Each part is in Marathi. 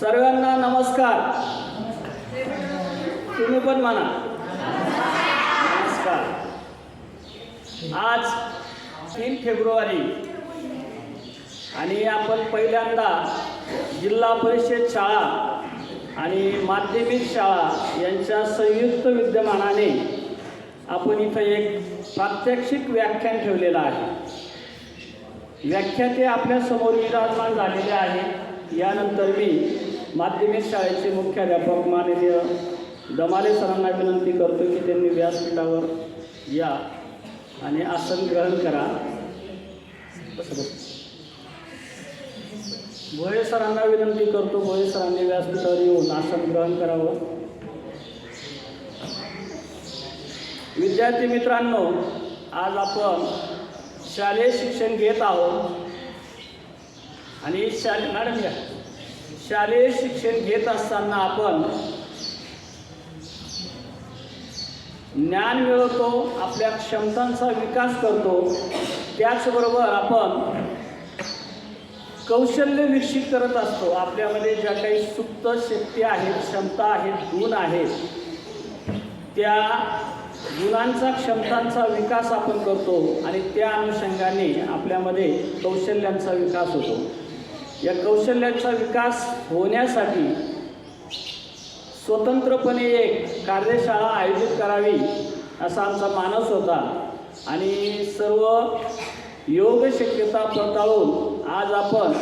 सर्वांना नमस्कार. तुम्ही पण म्हणा नमस्कार. आज 3 फेब्रुवारी आणि आपण पहिल्यांदा जिल्हा परिषद शाळा आणि माध्यमिक शाळा यांच्या संयुक्त विद्यमानाने आपण इथं एक प्रात्यक्षिक व्याख्यान ठेवलेलं आहे. व्याख्याते आपल्या समोर विराजमान झालेले आहेत. यानंतर मी माध्यमिक शाळेचे मुख्याध्यापक माननीय दमाले सरांना विनंती करतो की त्यांनी व्यासपीठावर या आणि आसन ग्रहण करा. भोये सरांना विनंती करतो, भोये सरांनी व्यासपीठावर येऊन आसन ग्रहण करावं. विद्यार्थी मित्रांनो, आज आपण शालेय शिक्षण घेत आहोत आणि शालेय शिक्षण घेत असताना आपण ज्ञान मिळवतो, आपल्या क्षमतांचा विकास करतो. त्याचबरोबर आपण कौशल्य विकसित करत असतो. आपल्यामध्ये ज्या काही सुप्त शक्ती आहेत, क्षमता आहेत, गुण आहेत, त्या गुणांचा क्षमतांचा विकास आपण करतो आणि त्या अनुषंगाने आपल्यामध्ये कौशल्यांचा विकास होतो. या कौशल्यांचा विकास होण्यासाठी स्वतंत्रपणे एक कार्यशाळा आयोजित करावी असा आमचा मानस होता आणि सर्व योग शक्यता पडताळून आज आपण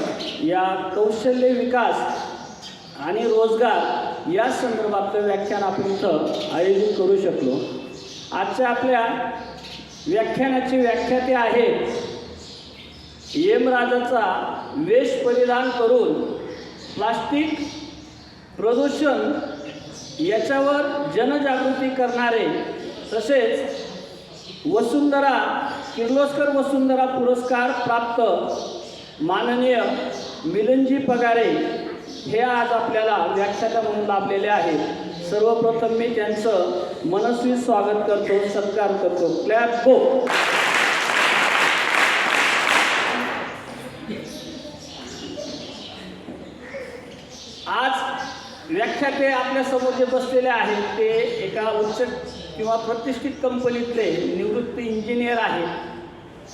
या कौशल्य विकास आणि रोजगार या संदर्भातलं व्याख्यान आपण इथं आयोजित करू शकलो. आजच्या आपल्या व्याख्यानाची व्याख्याते आहे यमराजाचा वेश परिधान करून प्लास्टिक प्रदूषण याच्यावर जनजागृती करणारे, तसेच वसुंधरा किर्लोस्कर वसुंधरा पुरस्कार प्राप्त माननीय मिलनजी पगारे हे आज आपल्याला व्याख्याता म्हणून लाभलेले आहेत. सर्वप्रथम मी त्यांचं मनस्वी स्वागत करतो, सत्कार करतो. क्लॅप गो. आज व्याख्याते आपल्यासमोर जे बसलेले आहेत ते एका उच्च किंवा प्रतिष्ठित कंपनीतले निवृत्त इंजिनियर आहेत,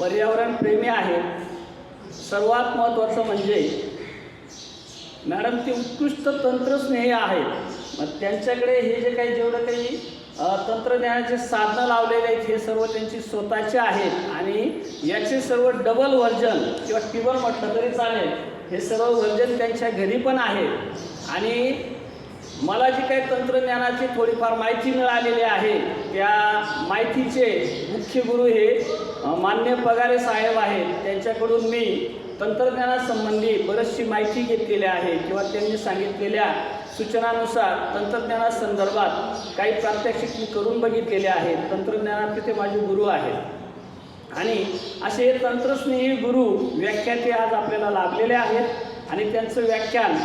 पर्यावरण प्रेमी आहेत. सर्वात महत्त्वाचं म्हणजे मॅडम ते उत्कृष्ट तंत्रस्नेही आहेत. मग त्यांच्याकडे हे जे काही जेवढं काही तंत्रज्ञानाचे साधनं लावलेले आहेत हे सर्व त्यांची स्वतःचे आहेत आणि याचे सर्व डबल व्हर्जन किंवा टिबल म्हटलं तरी चालेल, हे सर्व व्हर्जन त्यांच्या घरी पण आहे. आणि मला जी काही तंत्रज्ञानाची थोडीफार माहिती मिळालेली आहे त्या माहितीचे मुख्य गुरु हे मान्य पगारे साहेब आहेत. त्यांच्याकडून मी तंत्रज्ञानासंबंधी बरीचशी माहिती घेतलेली आहे किंवा त्यांनी सांगितलेल्या सूचनानुसार तंत्रज्ञानासंदर्भात काही प्रात्यक्षिक मी करून बघितलेले आहेत. तंत्रज्ञानात ते माझे गुरु आहेत आणि असे तंत्रस्नेही गुरु व्याख्याते आज आपल्याला लाभलेले आहेत आणि त्यांचं व्याख्यान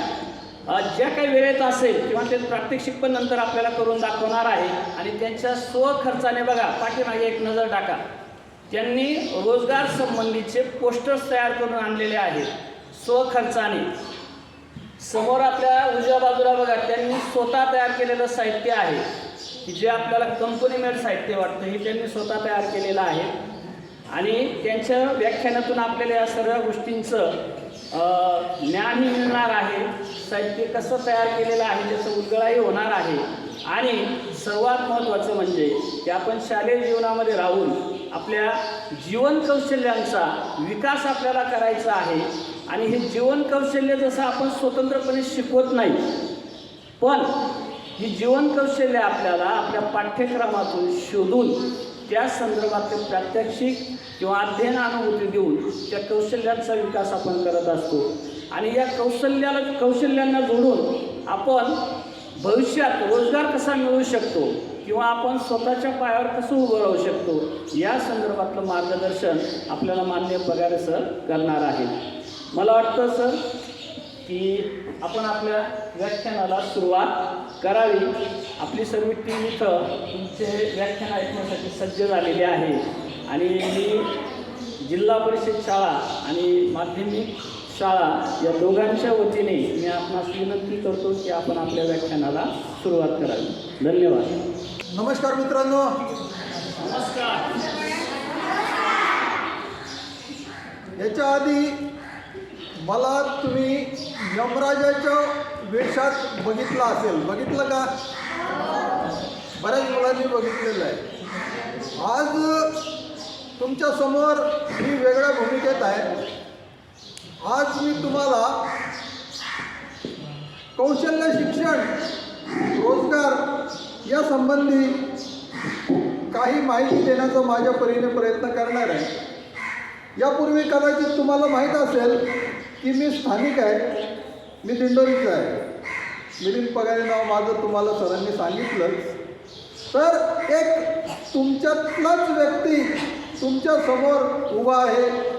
ज्या काही वेळेत असेल किंवा ते प्रात्यक्षिक पण नंतर आपल्याला करून दाखवणार आहे. आणि त्यांच्या स्वखर्चाने बघा, पाठीमागे एक नजर टाका, त्यांनी रोजगार संबंधीचे पोस्टर्स तयार करून आणलेले आहेत स्वखर्चाने. समोर आपल्या उजव्या बाजूला बघा, त्यांनी स्वतः तयार केलेलं साहित्य आहे की जे आपल्याला कंपनी मेड साहित्य वाटतं, हे त्यांनी स्वतः तयार केलेलं आहे. आणि त्यांच्या व्याख्यानातून आपल्याला या सर्व गोष्टींचं ज्ञानही मिळणार आहे. साहित्य कसं तयार केलेलं आहे त्याचं उलगडाही होणार आहे. आणि सर्वात महत्त्वाचं म्हणजे की आपण शालेय जीवनामध्ये राहून आपल्या जीवन कौशल्यांचा विकास आपल्याला करायचा आहे. आणि हे जीवन कौशल्य जसं आपण स्वतंत्रपणे शिकवत नाही, पण ही जीवन कौशल्य आपल्याला आपल्या पाठ्यक्रमातून शोधून त्या संदर्भातले प्रात्यक्षिक किंवा अध्ययन अनुभूती देऊन त्या कौशल्यांचा विकास आपण करत असतो. आणि या कौशल्यांना जोडून आपण भविष्यात रोजगार कसा मिळवू शकतो किंवा आपण स्वतःच्या पायावर कसं उभं राहू शकतो या संदर्भातलं मार्गदर्शन आपल्याला माननीय पगारे सर करणार आहेत. मला वाटतं सर की आपण आपल्या व्याख्यानाला सुरुवात करावी. आपली सर्व टीम इथं तुमचे व्याख्यान ऐकण्यासाठी सज्ज झालेली आहे आणि मी जिल्हा परिषद शाळा आणि माध्यमिक शाळा या दोघांच्या वतीने मी आपणास विनंती करतो की आपण आपल्या व्याख्यानाला सुरुवात करावी. धन्यवाद. नमस्कार मित्रांनो. नमस्कार. याच्या आधी मला तुम्ही यमराजाच्या वेशात बघितलं असेल. बघितलं का? बऱ्याच मुलांनी बघितलेलं आहे. आज तुमच्या समोर मी वेगळ्या भूमिकेत आहे. आज मी तुम्हाला कौशल्य शिक्षण, रोजगार या संबंधी काही माहिती देण्याचा माझ्या परीने प्रयत्न करणार आहे. यापूर्वी कदाचित तुम्हाला माहीत असेल की मी स्थानिक आहे. मी दिंडोरीचा आहे. मिलिंद पगारे नाव माझं तुम्हाला सरांनी सांगितलं. तर एक तुमच्यातलाच व्यक्ती तुमच्या समोर उभा आहे.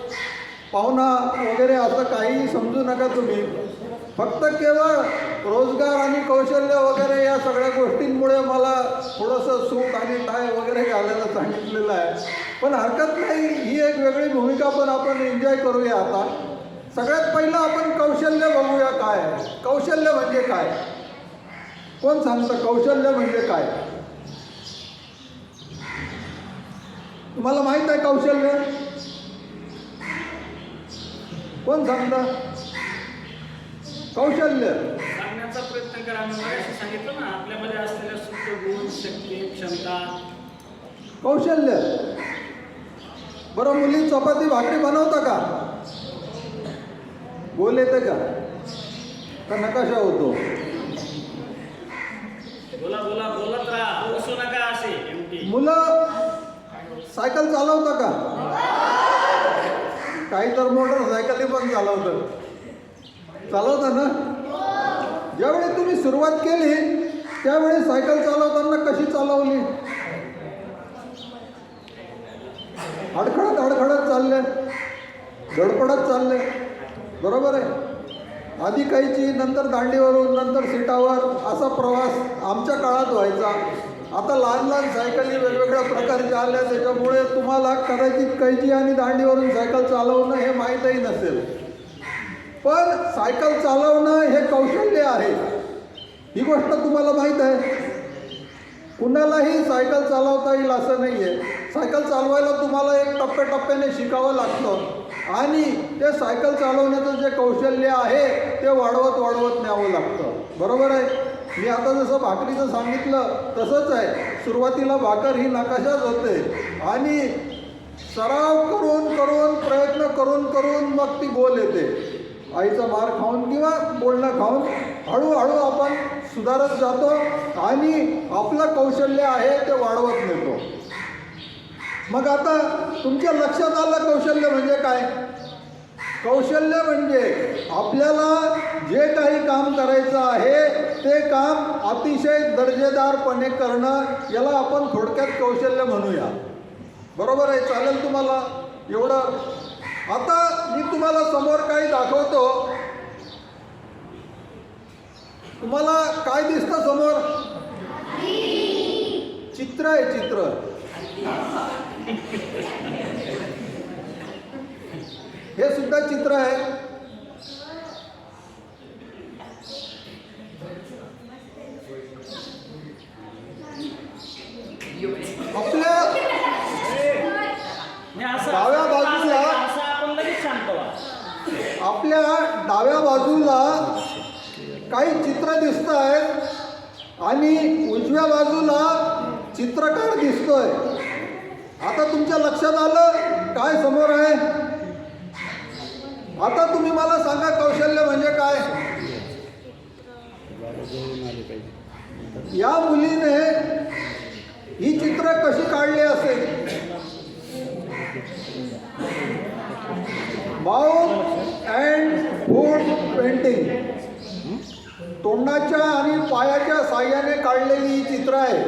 पाहुणा वगैरे असं काही समजू नका तुम्ही. फक्त केवळ रोजगार आणि कौशल्य वगैरे या सगळ्या गोष्टींमुळे मला थोडंसं सूट आणि टाय वगैरे घालायला सांगितलेलं आहे. पण हरकत नाही, ही एक वेगळी भूमिका पण आपण एन्जॉय करूया. आता सगळ्यात पहिलं आपण कौशल्य बघूया. काय कौशल्य म्हणजे काय? कोण सांगतं कौशल्य म्हणजे काय? तुम्हाला माहीत आहे कौशल्य? कोण सांगतं कौशल्य? सांगण्याचा प्रयत्न करा. मी मगाशी सांगितलं ना, आपल्यामध्ये असलेल्या सुप्त गुण, शक्ती, क्षमता. कौशल्य. बरं, मुली चपाती भाकरी बनवता का? गोल येते का नकाशा होतो? बोला बोला बोलत राहा, बसू नका असे एमटी. मुलं सायकल चालवता का? काही तर मोटरसायकली पण चालवता ना? ज्यावेळी तुम्ही सुरुवात केली त्यावेळी सायकल चालवताना कशी चालवली? अडखळत चालले, धडपडत चालले. बरोबर आहे. आधी कैची, नंतर दांडीवरून, नंतर सीटावर असा प्रवास आमच्या काळात व्हायचा. आता लहान लहान सायकली वेगवेगळ्या प्रकारच्या आल्या, त्याच्यामुळे तुम्हाला कदाचित कैची आणि दांडीवरून सायकल चालवणं हे माहीतही नसेल. पण सायकल चालवणं हे कौशल्य आहे, ही गोष्ट तुम्हाला माहीत आहे. कुणालाही सायकल चालवता येईल असं नाही आहे. सायकल चालवायला तुम्हाला एक टप्प्याटप्प्याने शिकावं लागतं आणि ते सायकल चालवण्याचं जे कौशल्य आहे ते वाढवत न्यावं लागतं. बरोबर आहे. मी आता जसं भाकरीचं सांगितलं तसंच आहे. सुरुवातीला भाकर ही नकाशाच होते आणि सराव करून प्रयत्न करून मग ती गोल येते. आईचा मार खाऊन किंवा बोलणं खाऊन हळूहळू आपण सुधारत जातो आणि आपलं कौशल्य आहे ते वाढवत नेतो. मग आता तुमच्या लक्षात आलं कौशल्य म्हणजे काय? कौशल्य म्हणजे आपल्याला जे काही काम करायचं आहे ते काम अतिशय दर्जेदारपणे करणं, याला आपण थोडक्यात कौशल्य म्हणूया. बरोबर आहे? चालेल तुम्हाला एवढं? आता मी तुम्हाला समोर काही दाखवतो. तुम्हाला काय दिसतं समोर? चित्र आहे, चित्र. हे सुद्धा चित्र आहे. आपल्या डाव्या बाजूला, आपल्या डाव्या बाजूला काही चित्र दिसत आहेत आणि उजव्या बाजूला चित्रकार दिसतोय. आता तुमच्या लक्षात आलं काय समोर आहे? आता तुम्ही मला सांगा कौशल्य म्हणजे काय? या मुलीने ही चित्र कशी काढली असेल? Mouth and foot painting. तोंडाच्या आणि पायाच्या साह्याने काढलेली ही चित्र आहे.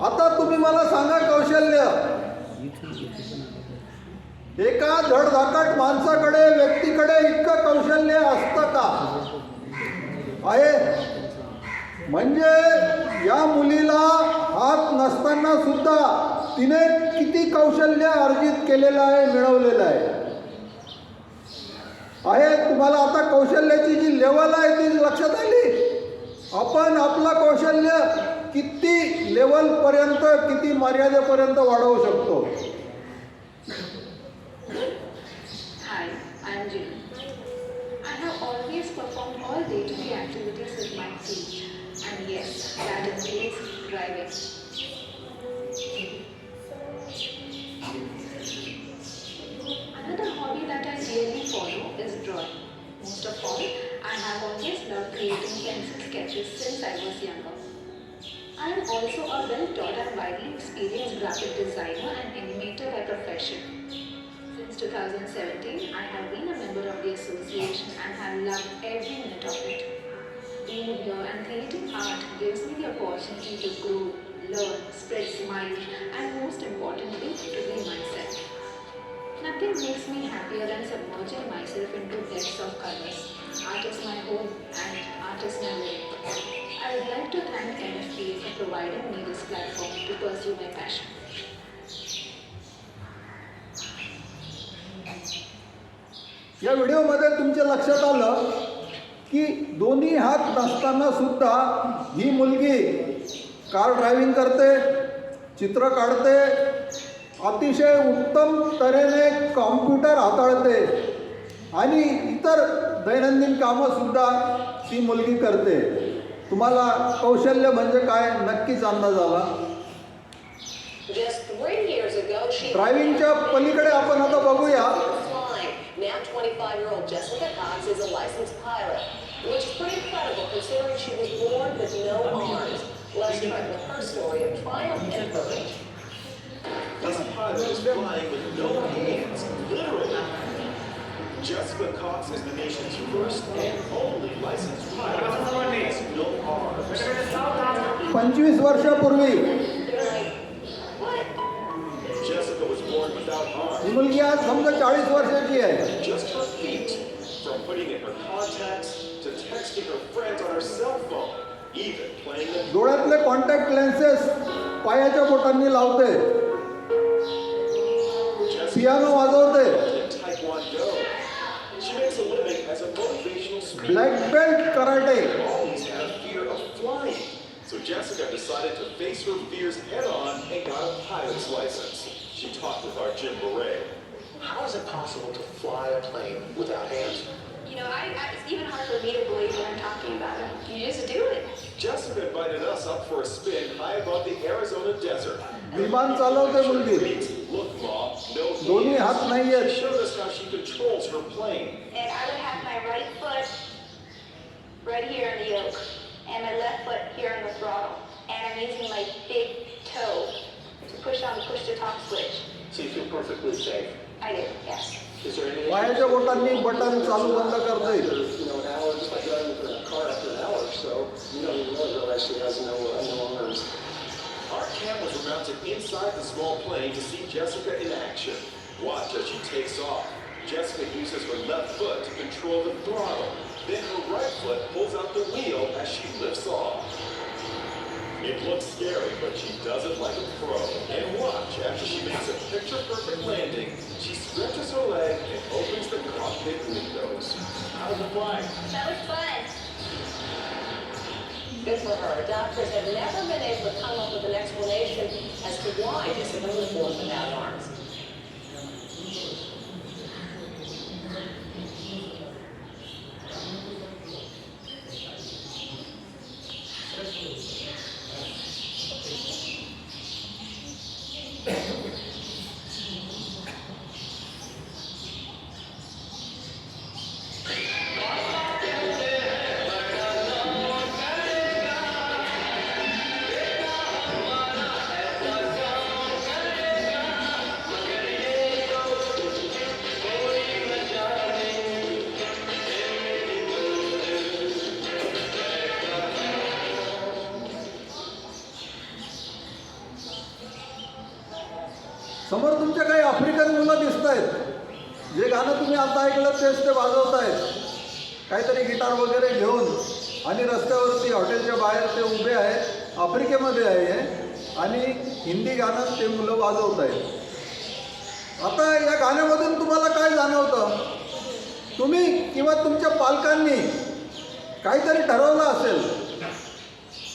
आता तुम्ही मला सांगा कौशल्य. एका धडधाकट माणसाकडे, व्यक्तीकडे इतकं कौशल्य असतं का? आहे. म्हणजे या मुलीला हात नसताना सुद्धा तिने किती कौशल्य अर्जित केलेलं आहे, मिळवलेलं आहे. आहे. तुम्हाला आता कौशल्याची जी लेवल आहे ती लक्षात आली. आपण आपलं कौशल्य किती लेवलपर्यंत, किती मर्यादेपर्यंत वाढवू शकतो. Hi, I am Jim. I have always performed all day-to-day activities with my feet, and yes, that includes driving. Another hobby that I really follow is drawing. Most of all, I have always loved creating pencil sketches since I was younger. I am also a well-taught and widely experienced graphic designer and animator by profession. Since 2017, I have been a member of the association and have loved every minute of it. Being here and creating art gives me the opportunity to grow, learn, spread smiles, and most importantly, to be myself. Nothing makes me happier than submerging myself into depths of colors. Art is my home and art is my life. I would like to thank NFPA for providing me this platform to pursue my passion. या व्हिडिओमध्ये तुमच्या लक्षात आलं की दोन्ही हात नसताना सुद्धा ही मुलगी कार ड्रायव्हिंग करते, चित्र काढते, अतिशय उत्तम तऱ्हेने कॉम्प्युटर हाताळते आणि इतर दैनंदिन कामंसुद्धा ती मुलगी करते. तुम्हाला कौशल्य म्हणजे काय नक्कीच अंदाज आला. ड्रायव्हिंगच्या पलीकडे आपण आता बघूया. Now 25-year-old Jessica Cox is a licensed pilot, which is pretty incredible considering she was born with no arms. Let's start with her story of triumph and courage. This pilot is flying with no hands, literally. Jessica Cox is the nation's first and only licensed pilot with no arms. 25 वर्षापूर्वी Jessica was born without arms. ही मुलगी आज समजा 40 वर्षाची आहे. Just her feet. From putting in her contacts to texting her friends on her cell phone, even playing the डोळ्यातले कॉन्टॅक्ट लेन्सेस पायाच्या बोटांनी लावते, पियानो वाजवते, Taekwondo. She makes a living as a motivational speaker. Black belt karate. Always had a fear of flying. So Jessica decided to face her fears head on and got a pilot's license. She talked with our Jim Beret. How is it possible to fly a plane without hands? You know, it's even hard for me to believe when I'm talking about it. You just do it. Jessica invited us up for a spin high above the Arizona desert. विमान चालवते मुलगी. Look, Mom, no दोन्ही hands. हात नाहीयेत. She showed us how she controls her plane. And I would have my right foot right here in the yoke, and my left foot here on the throttle. And I'm using my big toe to push on the push-to-talk switch. So you feel perfectly safe. I do, yes. Is there any पायाच्या बोटांनी बटन चालू बंद करते. an hour, just like driving a car after an hour or so, you don't even realize she has no arms. Our cameras were mounted inside the small plane to see Jessica in action. Watch as she takes off. Jessica uses her left foot to control the throttle. Then her right foot pulls out the wheel as she lifts off. It looks scary, but she does it like a pro. And watch, after she makes a picture-perfect landing, she stretches her leg and opens the cockpit windows. How's it flying? That was fun. Good for her. Doctors have never been able to come up with an explanation as to why Jessica was born without arms. समोर तुमच्या काही आफ्रिकन मुलं दिसत आहेत. जे गाणं तुम्ही आता ऐकलं तेच ते वाजवत आहेत, काहीतरी गिटार वगैरे घेऊन. आणि रस्त्यावरती हॉटेलच्या बाहेर ते उभे आहेत. आफ्रिकेमध्ये आहे आणि हिंदी गाणं ते मुलं वाजवत आहेत. आता या गाण्यामधून तुम्हाला काय जाणवतं? तुम्ही किंवा तुमच्या पालकांनी काहीतरी ठरवलं असेल,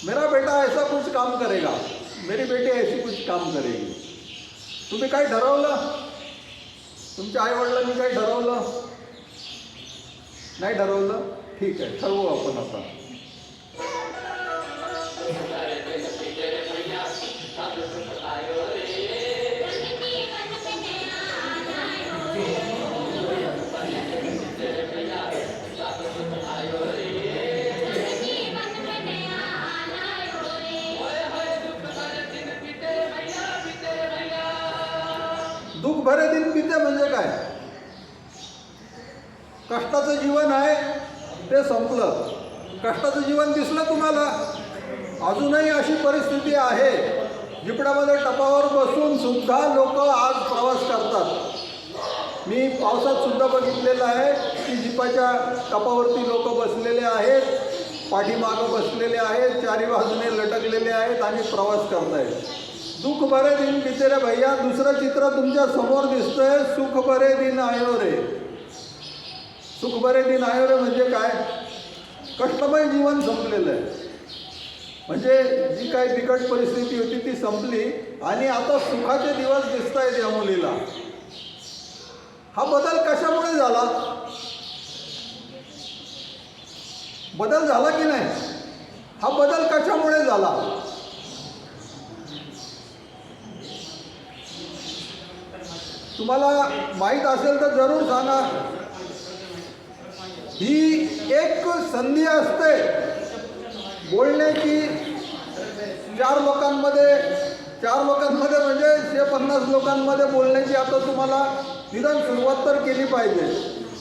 मेरा बेटा ऐसा कुछ काम करेगा, मेरी बेटी ऐसी कुछ काम करेगी. तुम्ही काय ठरवलं? तुमच्या आईवडिलांनी काय ठरवलं? नाही ठरवलं? ठीक आहे, ठरवू आपण आता. दुःख भरे दिन बीते म्हणजे काय? कष्टाचं जीवन आहे ते संपलं. कष्टाचं जीवन दिसलं तुम्हाला? अजूनही अशी परिस्थिती आहे, जिपडामध्ये टपावर बसून सुद्धा लोक आज प्रवास करतात. मी पावसात सुद्धा बघितलेलं आहे की जिपाच्या टपावरती लोक बसलेले आहेत, पाठीमागं बसलेले आहेत, चारी बाजूने लटकलेले आहेत आणि प्रवास करतायत. दुःख भरे दिन बीते रे भैया. दुसरं चित्र तुमच्या समोर दिसतंय, सुख भरे दिन आयो रे. सुख भरे दिन आयो रे म्हणजे काय? कष्टमय जीवन संपलेलं आहे. म्हणजे जी काही बिकट परिस्थिती होती ती संपली आणि आता सुखाचे दिवस दिसत आहेत या मुलीला. हा बदल कशामुळे झाला? बदल झाला की नाही? हा बदल कशामुळे झाला? तुम्हाला माहीत असेल तर जरूर सांगा. ही एक संधी असते बोलण्याची. चार लोकांमध्ये म्हणजे 150 लोकांमध्ये बोलण्याची आता तुम्हाला निदान सुरुवात तर केली पाहिजे.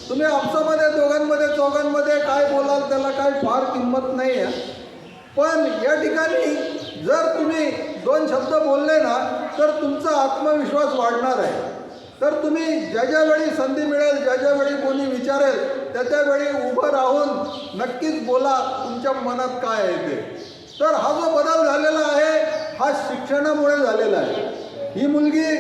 तुम्ही आपसामध्ये दोघांमध्ये चौघांमध्ये काय बोलाल त्याला काय फार किंमत नाही आहे. पण या ठिकाणी जर तुम्ही 2 शब्द बोलले ना तर तुमचा आत्मविश्वास वाढणार आहे. तर तुम्ही ज्या वेळी संधी मिळेल, ज्या वेळी कोणी विचारेल त्या वेळी उभं राहून नक्कीच बोला तुमच्या मनात काय आहे ते. तर हा जो बदल झालेला आहे हा शिक्षणामुळे झालेला आहे. ही मुलगी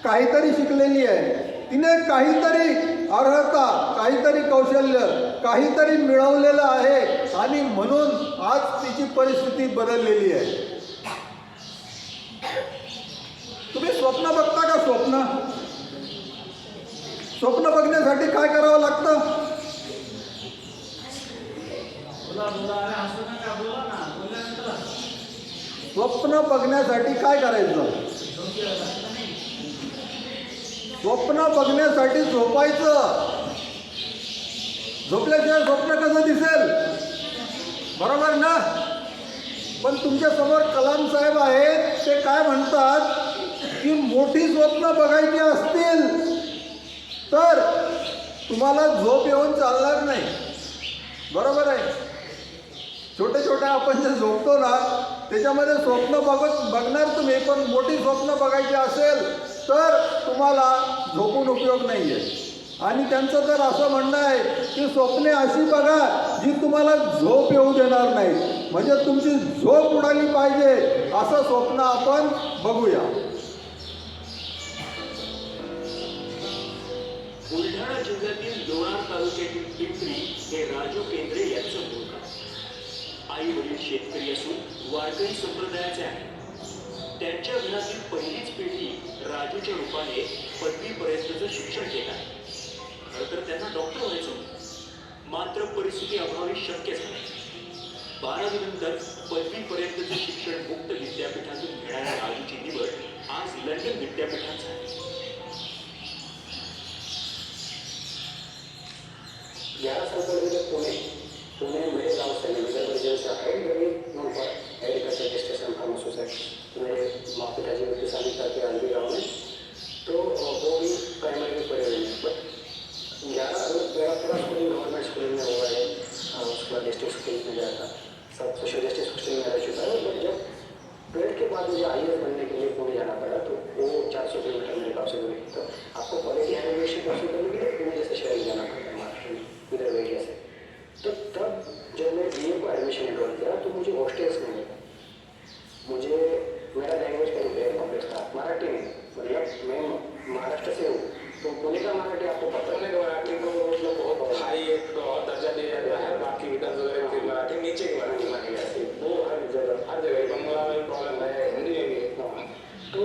काहीतरी शिकलेली आहे, तिने काहीतरी अर्हता, काहीतरी कौशल्य, काहीतरी मिळवलेलं आहे आणि म्हणून आज तिची परिस्थिती बदललेली आहे. तुम्ही स्वप्न बघता का? स्वप्न बघण्यासाठी काय करावं लागतं? स्वप्न बघण्यासाठी काय करायचं? स्वप्न बघण्यासाठी झोपायचं. झोपल्याशिवाय स्वप्न कसं दिसेल? बरोबर ना? पण तुमच्या समोर कलाम साहेब आहेत, ते काय म्हणतात की मोठी स्वप्न बघायची असतील तर तुम्हाला झोप येऊन चालणार नाही. बरोबर आहे? छोटे आपण जे झोपतो ना त्याच्यामध्ये स्वप्न बघणार तुम्ही, पण मोठी स्वप्न बघायची असेल तर तुम्हाला झोपून उपयोग नाही आहे. आणि त्यांचं तर असं म्हणणं आहे की स्वप्ने अशी बघा जी तुम्हाला झोप येऊ देणार नाही. म्हणजे तुमची झोप उडाली पाहिजे असं स्वप्न आपण बघूया. बुलढाणा जिल्ह्यातील लोणार तालुक्यातील पिंपरी हे राजू केंद्रे यांचं मूळ गाव. आई वडील शेतकरी असून वारकरी संप्रदायाचे आहेत. त्यांच्या घरातील पहिलीच पिढी राजूच्या रूपाने पदवीपर्यंतचं शिक्षण घेत आहे. खरं तर त्यांना डॉक्टर व्हायचं होतं, मात्र परिस्थिती अभावी शक्य झालं. 12वी नंतर पदवीपर्यंतचं शिक्षण मुक्त विद्यापीठातून घेणाऱ्या राजूची निवड आज लंडन विद्यापीठात झाली. 11 साल पहले पुणे मेरे गांव से विदर्भ रीजन से आता हूँ. मेरी non for agriculture registration farmer society मेरे माँ पिताजी ने किसानी करके आलवी गाँव में, तो वो भी प्राइमरी में पढ़े हुए हैं. बट 11 मेरा पूरा स्कूलिंग गवर्नमेंट स्कूलिंग में हुआ है. उसके बाद डिस्ट्रिक्ट स्कूल में गया था, सब सोशल डिस्ट्रिक्ट स्कूल में रह चुका है. बट जब 12th के बाद मुझे IAS बनने के लिए पुणे जाना पड़ा, तो वो 400 किलोमीटर मेरे गाँव से दूर. तो आपको क्वालिटी एजुकेशन हासिल करने के लिए पुणे जैसे शहर जाना पड़ता है महाराष्ट्र में, विदर्भ एरिया से. तो तब जब मैं BA को एडमिशन एनरोल किया तो मुझे हॉस्टल्स में मिला. मुझे मेरा लैंग्वेज का रिपेयर कॉम्प्लेक्स था, मराठी में. मतलब मैं महाराष्ट्र से हूँ तो पुणे का मराठी आपको पता है. मराठी को मतलब बच्चे के बनाने की मांगे जाती है, वो हर जगह बंगला में प्रॉब्लम है, हिंदी में भी इतना है, तो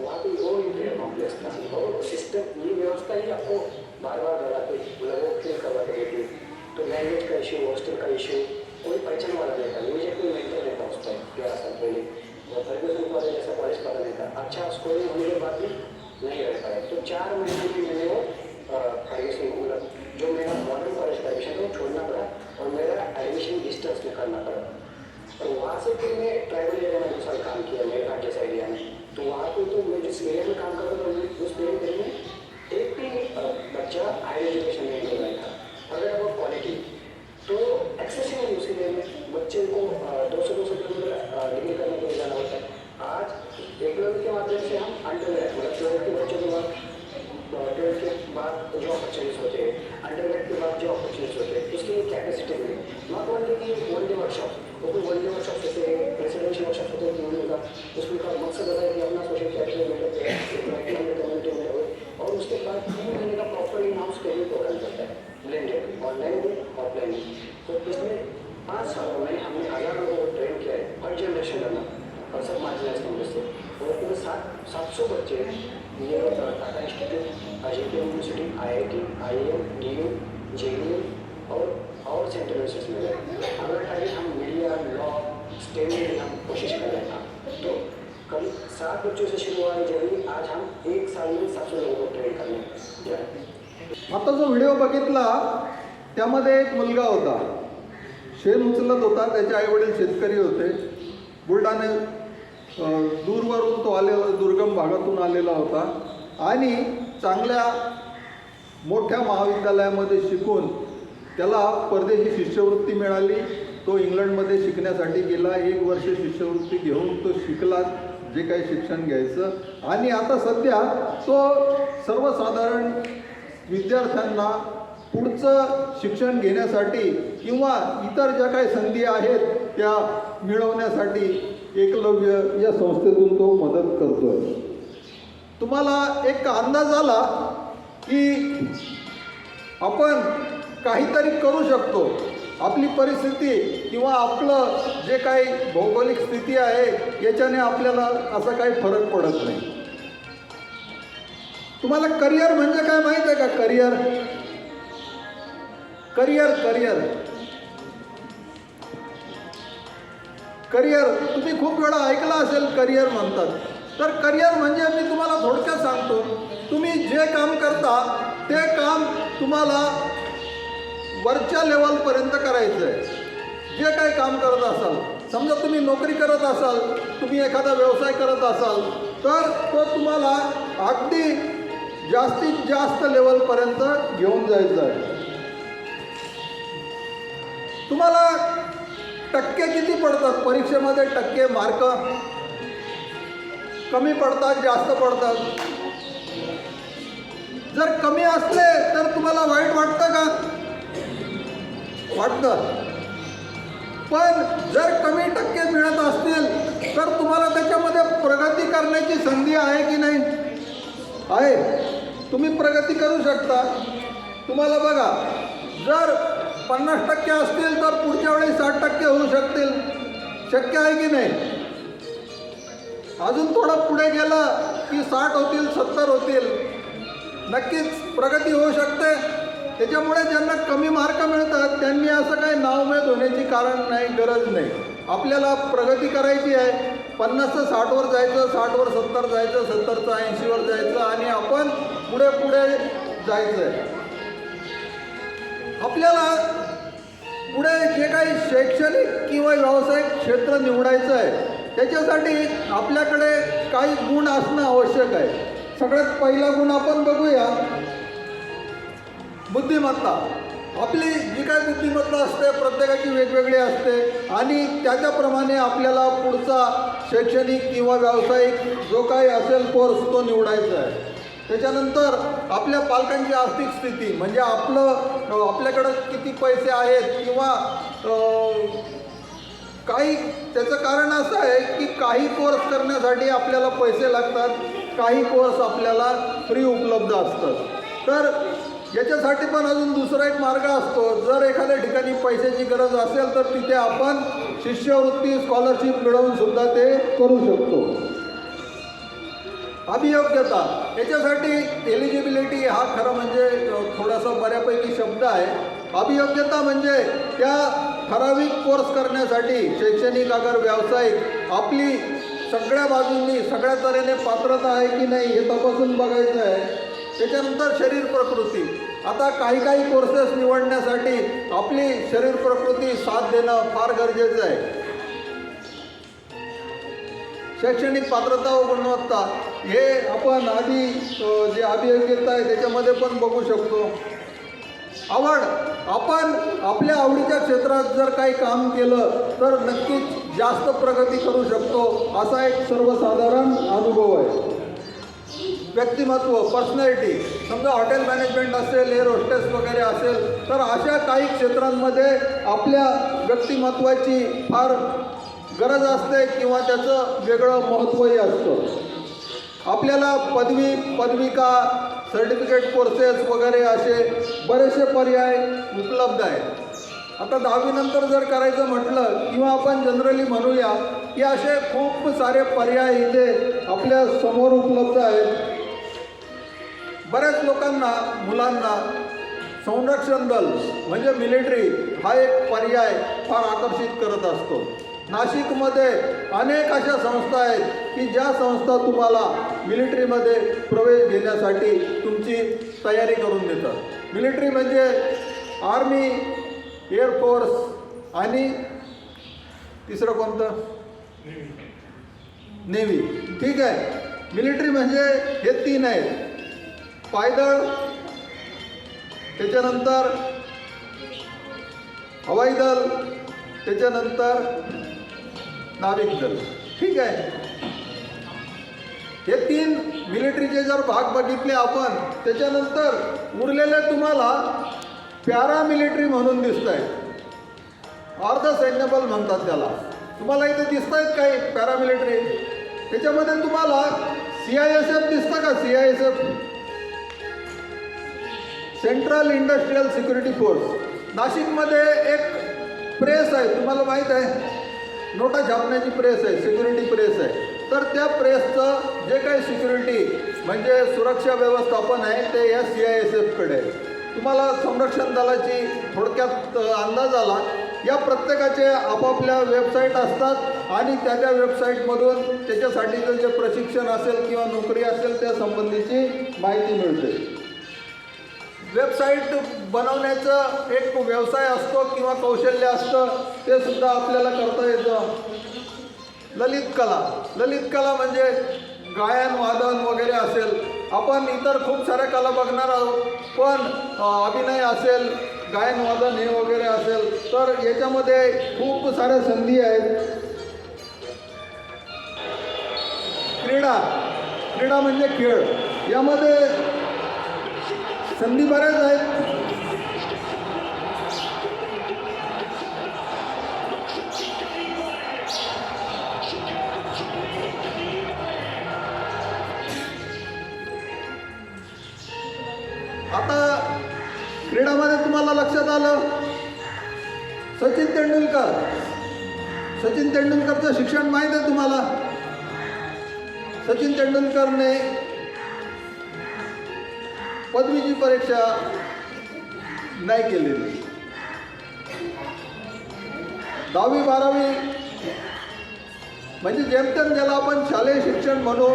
वहाँ पे वो इंटीरियर कॉम्प्लेक्स था और सिस्टम ये व्यवस्था ही आपको बार बार लगाते मतलब वो फील करवाते रहती। तो लैंग्वेज का इशू, हॉस्टल का इशू कोई पहचान वाला नहीं था, म्यूजिक कोई मेंटर नहीं था उस पर 11 साल पहले, और फर्गूसन कॉलेज जैसा कॉलेज पता नहीं था। अच्छा स्कूलिंग होने के बाद भी नहीं रह पाए, तो 4 महीने में मैंने वो फर्गूसन मतलब जो मेरा मॉडर्न कॉलेज का एडमिशन था वो छोड़ना पड़ा और मेरा एडमिशन डिस्टेंस में करना पड़ा। और वहाँ से फिर मैं ट्राइबल एरिया में 2 साल काम किया, मेरे घाट जैसा एरिया में। तो वहाँ पे तो मैं जिस एरिया में काम करता था उस एरिया में एक भी बच्चा हायर एजुकेशन नहीं कर रहा था। अगर अब क्वालिटी तो एक्सेसिव है, उसी एरिया में बच्चे को 200 किलोमीटर डिग्री करने के लिए जाना होता है। आज एकलव्य के माध्यम से हम अंडर मतलब 12th के बच्चों के बाद 12th के बाद जो अपॉर्चुनिटीज होते हैं, अंडरग्रेड के बाद जो अपॉर्चुनिटीज होते हैं, उसके लिए कैपेसिटी मिले। नॉट ओनली की वन डे वर्कशॉप, वो वन डे वर्कशॉप जैसे रेसिडेंशियल वर्कशॉप होते हैं 3 दिन का, उसमें का मकसद होता है कि अपना सोशल कैपिटल बिल्डअप कम्युनिटी में हो, और उसके बाद 3 महीने का proper in house career programme करता है, ब्लेंडेड ऑनलाइन भी ऑफलाइन भी। तो इसमें 5 सालों में हमने 1000 लोगों को ट्रेन किया है, हर जनरेशन करना और सब मार्जिनाइज कम्युनिटी से, और पूरे 700 बच्चे ये Tata institute, IIT university, IIT, IIM, DU, JUM और सेंट्रल यूनिवर्सिटीज में गए। अगर टाइम हम मीडिया, लॉ, स्टेम में हम कोशिश कर रहे हैं, तो कभी 7 बच्चों से शुरू हुआ जर्नी, आज हम 1 साल में 700 लोगों को ट्रेन करने जाए। आता जो व्हिडिओ बघितला त्यामध्ये एक मुलगा होता, शेण उचलत होता, त्याचे आईवडील शेतकरी होते, बुलढाणे दूरवरून तो आलेला, दुर्गम भागातून आलेला होता आणि चांगल्या मोठ्या महाविद्यालयामध्ये शिकून त्याला परदेशी शिष्यवृत्ती मिळाली। तो इंग्लंडमध्ये शिकण्यासाठी गेला, 1 वर्ष शिष्यवृत्ती घेऊन तो शिकला जे काही शिक्षण घ्यायचं, आणि आता सध्या तो सर्वसाधारण विद्यार्थ्यांना पुढचं शिक्षण घेण्यासाठी किंवा इतर ज्या काही संधी आहेत त्या मिळवण्यासाठी एकलव्य या संस्थेतून तो मदत करतोय। तुम्हाला एक अंदाज आला की आपण काहीतरी करू शकतो, आपली परिस्थिती किंवा आपलं जे काही भौगोलिक स्थिती आहे याच्याने आपल्याला असा काही फरक पडत नाही। तुम्हाला करिअर म्हणजे काय माहिती आहे का? करिअर करिअर करिअर करिअर तुम्ही खूप वेळा ऐकलं असेल करिअर म्हणतात, तर करिअर म्हणजे मी तुम्हाला थोडक्यात सांगतो, तुम्ही जे काम करता ते काम तुम्हाला वरच्या लेवलपर्यंत करायचं आहे। जे काही काम करत असाल, समजा तुम्ही नोकरी करत असाल, तुम्ही एखादा व्यवसाय करत असाल, तर तो तुम्हाला अगदी जास्तीत जास्त लेवलपर्यंत घेऊन जायचं आहे। तुम्हाला टक्के किती पडतात परीक्षेमध्ये? टक्के मार्क कमी पडतात, जास्त पडतात? जर कमी असले तर तुम्हाला वाईट वाटतं का? वाटतं। पण जर कमी टक्के मिळत असतील तर तुम्हाला त्याच्यामध्ये प्रगती करण्याची संधी आहे की नाही? आहे, तुम्ही प्रगती करू शकता। तुम्हाला बघा, जर 50% असतील तर पुढच्या वेळी 60% होऊ शकतील, शक्य आहे की नाही? अजून थोडं पुढे गेलं की 60 होतील, 70 होतील, नक्कीच प्रगती होऊ शकते। त्याच्यामुळे ज्यांना कमी मार्क मिळतात त्यांनी असं काही नावमेद होण्याची कारण नाही, गरज नाही। आपल्याला प्रगती करायची आहे, 50 ते 60 वर जायचं, 60 वर 70 जायचं, 70 ते 80 वर जायचं, आणि आपण पुढे पुढे जायचं आहे। आपल्याला पुढे जे काही शैक्षणिक किंवा व्यावसायिक क्षेत्र निवडायचं आहे त्याच्यासाठी आपल्याकडे काही गुण असणं आवश्यक आहे। सगळ्यात पहिला गुण आपण बघूया, बुद्धिमत्ता। आपली जी काही बुद्धिमत्ता असते प्रत्येकाची वेगवेगळी असते, आणि त्याच्याप्रमाणे आपल्याला पुढचा शैक्षणिक किंवा व्यावसायिक जो काही असेल कोर्स तो निवडायचा आहे। त्याच्यानंतर आपल्या पालकांची आर्थिक स्थिती, म्हणजे आपल्याकडं किती पैसे आहेत, किंवा काही त्याचं कारण असं आहे की काही कोर्स करण्यासाठी आपल्याला पैसे लागतात, काही कोर्स आपल्याला फ्री उपलब्ध असतात। तर याच्यासाठी पण अजून दुसरा एक मार्ग असतो. जर एखाद्या ठिकाणी पैशाची गरज असेल तर तिथे आपण शिष्यवृत्ती स्कॉलरशिप मिळवून सुद्धा ते करू शकतो. अभियोग्यता, याच्यासाठी एलिजिबिलिटी हा खरं म्हणजे थोडासा बऱ्यापैकी शब्द आहे. अभियोग्यता म्हणजे त्या ठराविक कोर्स करण्यासाठी शैक्षणिक अगर व्यावसायिक आपली सगळ्या बाजूंनी सगळ्या तऱ्हेने पात्रता आहे की नाही हे तपासून बघायचं आहे. त्याच्यानंतर शरीर प्रकृती. आता काही कोर्सेस निवडण्यासाठी आपली शरीर प्रकृती साथ देणं फार गरजेचं आहे. शैक्षणिक पात्रता व गुणवत्ता हे आपण आधी जे अभियोग्यता आहे त्याच्यामध्ये पण बघू शकतो. आवड, आपण आपल्या आवडीच्या क्षेत्रात जर काही काम केलं तर नक्कीच जास्त प्रगती करू शकतो, असा एक सर्वसाधारण अनुभव आहे. व्यक्तिमत्व, पर्सनॅलिटी, समजा हॉटेल मॅनेजमेंट असेल, एअर होस्टेस वगैरे असेल तर अशा काही क्षेत्रांमध्ये आपल्या व्यक्तिमत्वाची फार गरज असते किंवा त्याचं वेगळं महत्त्वही असतं. आपल्याला पदविका, सर्टिफिकेट कोर्सेस वगैरे असे बरेचसे पर्याय उपलब्ध आहेत. आता 10वी नंतर जर करायचं म्हटलं किंवा आपण जनरली म्हणूया की असे खूप सारे पर्याय इथे आपल्या समोर उपलब्ध आहेत. बऱ्याच लोकांना, मुलांना संरक्षण दल म्हणजे मिलिटरी हा एक पर्याय फार आकर्षित करत असतो. नाशिकमध्ये अनेक अशा संस्था आहेत की ज्या संस्था तुम्हाला मिलिटरीमध्ये प्रवेश घेण्यासाठी तुमची तयारी करून देतात. मिलिटरी म्हणजे आर्मी, एअरफोर्स आणि तिसरं कोणतं? नेव्ही. ठीक आहे. मिलिटरी म्हणजे हे 3 आहेत. पायदळ, त्याच्यानंतर हवाई दल, त्याच्यानंतर नाविक दल. ठीक आहे. हे 3 मिलिटरीचे जर भाग बघितले आपण, त्याच्यानंतर उरलेले तुम्हाला पॅरामिलिटरी म्हणून दिसत आहेत. अर्ध सैन्यबल म्हणतात त्याला. तुम्हाला इथे दिसत आहेत काही पॅरामिलिटरी. त्याच्यामध्ये तुम्हाला CISF दिसतं का? CISF, central industrial security force. नाशिकमध्ये एक प्रेस आहे, तुम्हाला माहीत आहे, नोटा छापण्याची प्रेस आहे, सिक्युरिटी प्रेस आहे. तर त्या प्रेसचं जे काही सिक्युरिटी म्हणजे सुरक्षा व्यवस्थापन आहे ते या CISFकडे आहे. तुम्हाला संरक्षण दलाची थोडक्यात अंदाज आला. या प्रत्येकाचे आपापल्या वेबसाईट असतात आणि त्या वेबसाईटमधून त्याच्यासाठीचं जे प्रशिक्षण असेल किंवा नोकरी असेल त्या संबंधीची माहिती मिळते. वेबसाईट बनवण्याचं एक व्यवसाय असतो किंवा कौशल्य असतं, ते सुद्धा आपल्याला करता येतं. ललित कला म्हणजे गायन, वादन वगैरे असेल. आपण इतर खूप साऱ्या कला बघणार आहोत, पण अभिनय असेल, गायन वादन हे वगैरे असेल तर याच्यामध्ये खूप साऱ्या संधी आहेत. क्रीडा म्हणजे खेळ. यामध्ये संधी बऱ्याच आहेत. आता क्रीडामध्ये तुम्हाला लक्षात आलं सचिन तेंडुलकरचं शिक्षण माहीत आहे तुम्हाला. सचिन तेंडुलकरने पदवीची परीक्षा नाही केलेली. 10वी 12वी म्हणजे जेमतेम ज्याला आपण शालेय शिक्षण म्हणू,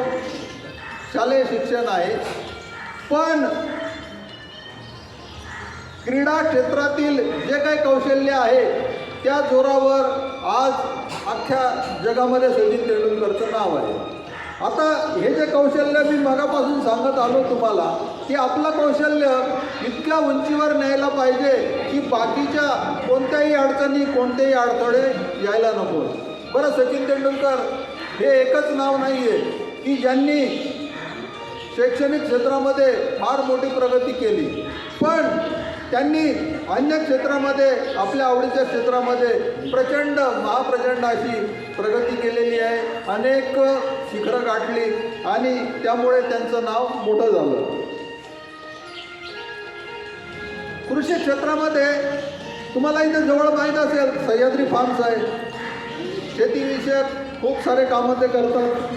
शालेय शिक्षण आहे. पण क्रीडा क्षेत्रातील जे काही कौशल्य आहे त्या जोरावर आज अख्ख्या जगामध्ये सचिन तेंडुलकरचं नाव आहे. आता हे जे कौशल्य मी मगापासून सांगत आलो तुम्हाला की आपलं कौशल्य इतक्या उंचीवर न्यायला पाहिजे की बाकीच्या कोणत्याही अडचणी, कोणतेही अडथळे यायला नको. बरं, सचिन तेंडुलकर हे एकच नाव नाही आहे की ज्यांनी शैक्षणिक क्षेत्रामध्ये फार मोठी प्रगती केली, पण त्यांनी अन्य क्षेत्रामध्ये, आपल्या आवडीच्या क्षेत्रामध्ये महाप्रचंड अशी प्रगती केलेली आहे. अनेक शिखरं गाठली आणि त्यामुळे त्यांचं नाव मोठं झालं. कृषी क्षेत्रामध्ये तुम्हाला इथं जवळ माहीत असेल सह्याद्री फार्म्स आहे. शेतीविषयक खूप सारे कामं ते करतात.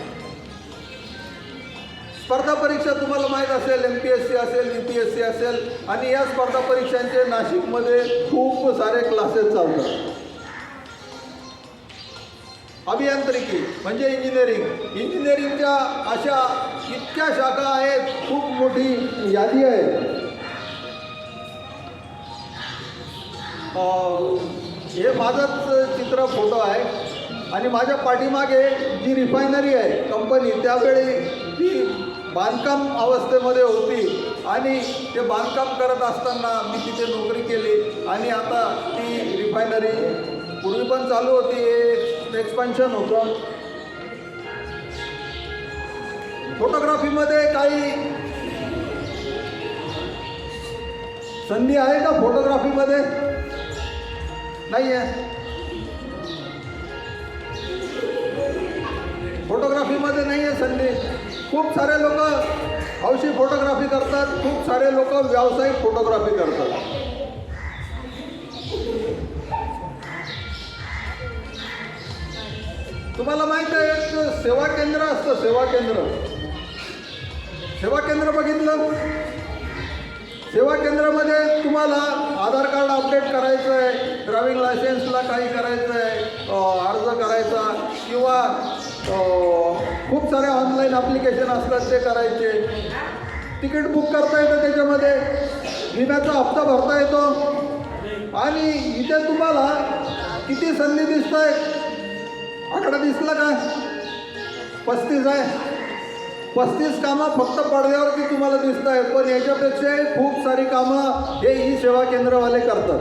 स्पर्धा परीक्षा तुम्हाला माहीत असेल, MPSC असेल, UPSC असेल, आणि या स्पर्धा परीक्षांचे नाशिकमध्ये खूप सारे क्लासेस चालतात. अभियांत्रिकी म्हणजे इंजिनिअरिंगच्या अशा इतक्या शाखा आहेत, खूप मोठी यादी आहे. हे माझंच चित्र फोटो आहे आणि माझ्या पाठीमागे जी रिफायनरी आहे कंपनी, त्यावेळी ती बांधकाम अवस्थेमध्ये होती आणि ते बांधकाम करत असताना मी तिथे नोकरी केली आणि आता ती रिफायनरी पूर्वी पण चालू होती, एक्सपान्शन होतं. फोटोग्राफीमध्ये काही संधी आहे का? फोटोग्राफीमध्ये नाही आहे. फोटोग्राफीमध्ये नाही आहे संधी. खूप सारे लोक हौशी फोटोग्राफी करतात, खूप सारे लोक व्यावसायिक फोटोग्राफी करतात. तुम्हाला माहिती आहे एक सेवा केंद्र असतं, सेवा केंद्र बघितलं? सेवा केंद्रामध्ये तुम्हाला आधार कार्ड अपडेट करायचं आहे, ड्रायव्हिंग लायसन्सला काही करायचं आहे, अर्ज करायचा, किंवा खूप सारे ऑनलाईन ॲप्लिकेशन असतात ते करायचे. तिकीट बुक करता येतं, त्याच्यामध्ये विम्याचा हप्ता भरता येतो. आणि इथे तुम्हाला किती संधी दिसत आहेत? आकडा दिसला का? 35 आहे. 35 कामं फक्त पडद्यावरती तुम्हाला दिसत आहेत, पण याच्यापेक्षाही खूप सारी कामं हे ई सेवा केंद्रवाले करतात.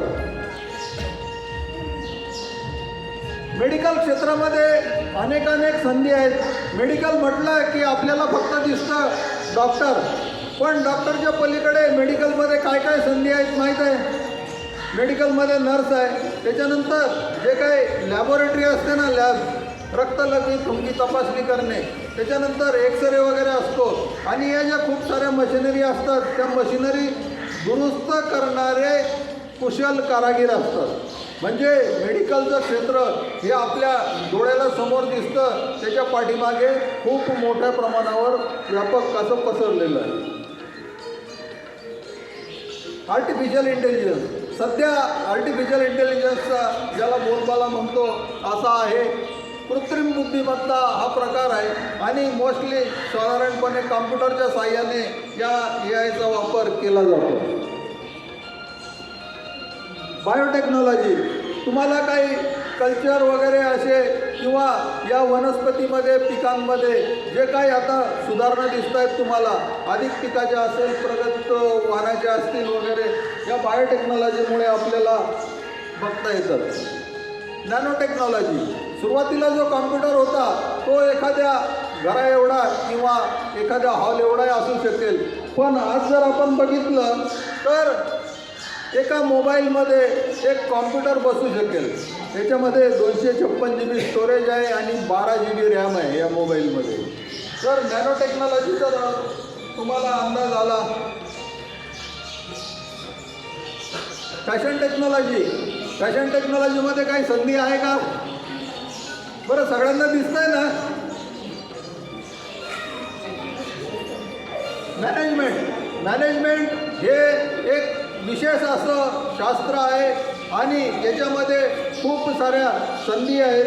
मेडिकल क्षेत्रामध्ये अनेक संधी आहेत. मेडिकल म्हटलं की आपल्याला फक्त दिसतं डॉक्टर, पण डॉक्टरच्या पलीकडे मेडिकलमध्ये काय काय संधी आहेत माहीत आहे? मेडिकलमध्ये नर्स आहे, त्याच्यानंतर जे काही लॅबोरेटरी असते ना, रक्त लघवी थुंकी तपासणी करणे, त्याच्यानंतर एक्सरे वगैरे असतो, आणि या ज्या खूप साऱ्या मशिनरी असतात त्या मशिनरी दुरुस्त करणारे कुशल कारागीर असतात. म्हणजे मेडिकलचं क्षेत्र हे आपल्या डोळ्याला समोर दिसतं, त्याच्या पाठीमागे खूप मोठ्या प्रमाणावर व्यापक असं पसरलेलं आहे. आर्टिफिशियल इंटेलिजन्स, सध्या आर्टिफिशियल इंटेलिजन्सचा ज्याला बोलबाला म्हणतो असा आहे. कृत्रिम बुद्धिमत्ता हा प्रकार आहे आणि मोस्टली साधारणपणे कॉम्प्युटरच्या साहाय्याने या AI चा वापर केला जातो. बायोटेक्नॉलॉजी, तुम्हाला काही कल्चर वगैरे असे किंवा या वनस्पतीमध्ये पिकांमध्ये जे काही आता सुधारणा दिसत आहेत तुम्हाला, अधिक पिकाच्या असेल, प्रगत वाहनाच्या असतील वगैरे, या बायोटेक्नॉलॉजीमुळे आपल्याला बघता येतात. नॅनो टेक्नॉलॉजी, सुरुवातीला जो कॉम्प्युटर होता तो एखाद्या घरा एवढा किंवा एखाद्या हॉल एवढा असू शकेल, पण आज जर आपण बघितलं तर एका मोबाईलमध्ये एक कॉम्प्युटर बसू शकेल. त्याच्यामध्ये 256 GB स्टोरेज आहे आणि 12 GB रॅम आहे या मोबाईलमध्ये. तर नॅनो टेक्नॉलॉजीचा तुम्हाला अंदाज आला. फॅशन टेक्नॉलॉजीमध्ये काही संधी आहे का? बरं, सगळ्यांना दिसतंय ना? मॅनेजमेंट हे एक विशेष असं शास्त्र आहे आणि याच्यामध्ये खूप साऱ्या संधी आहेत.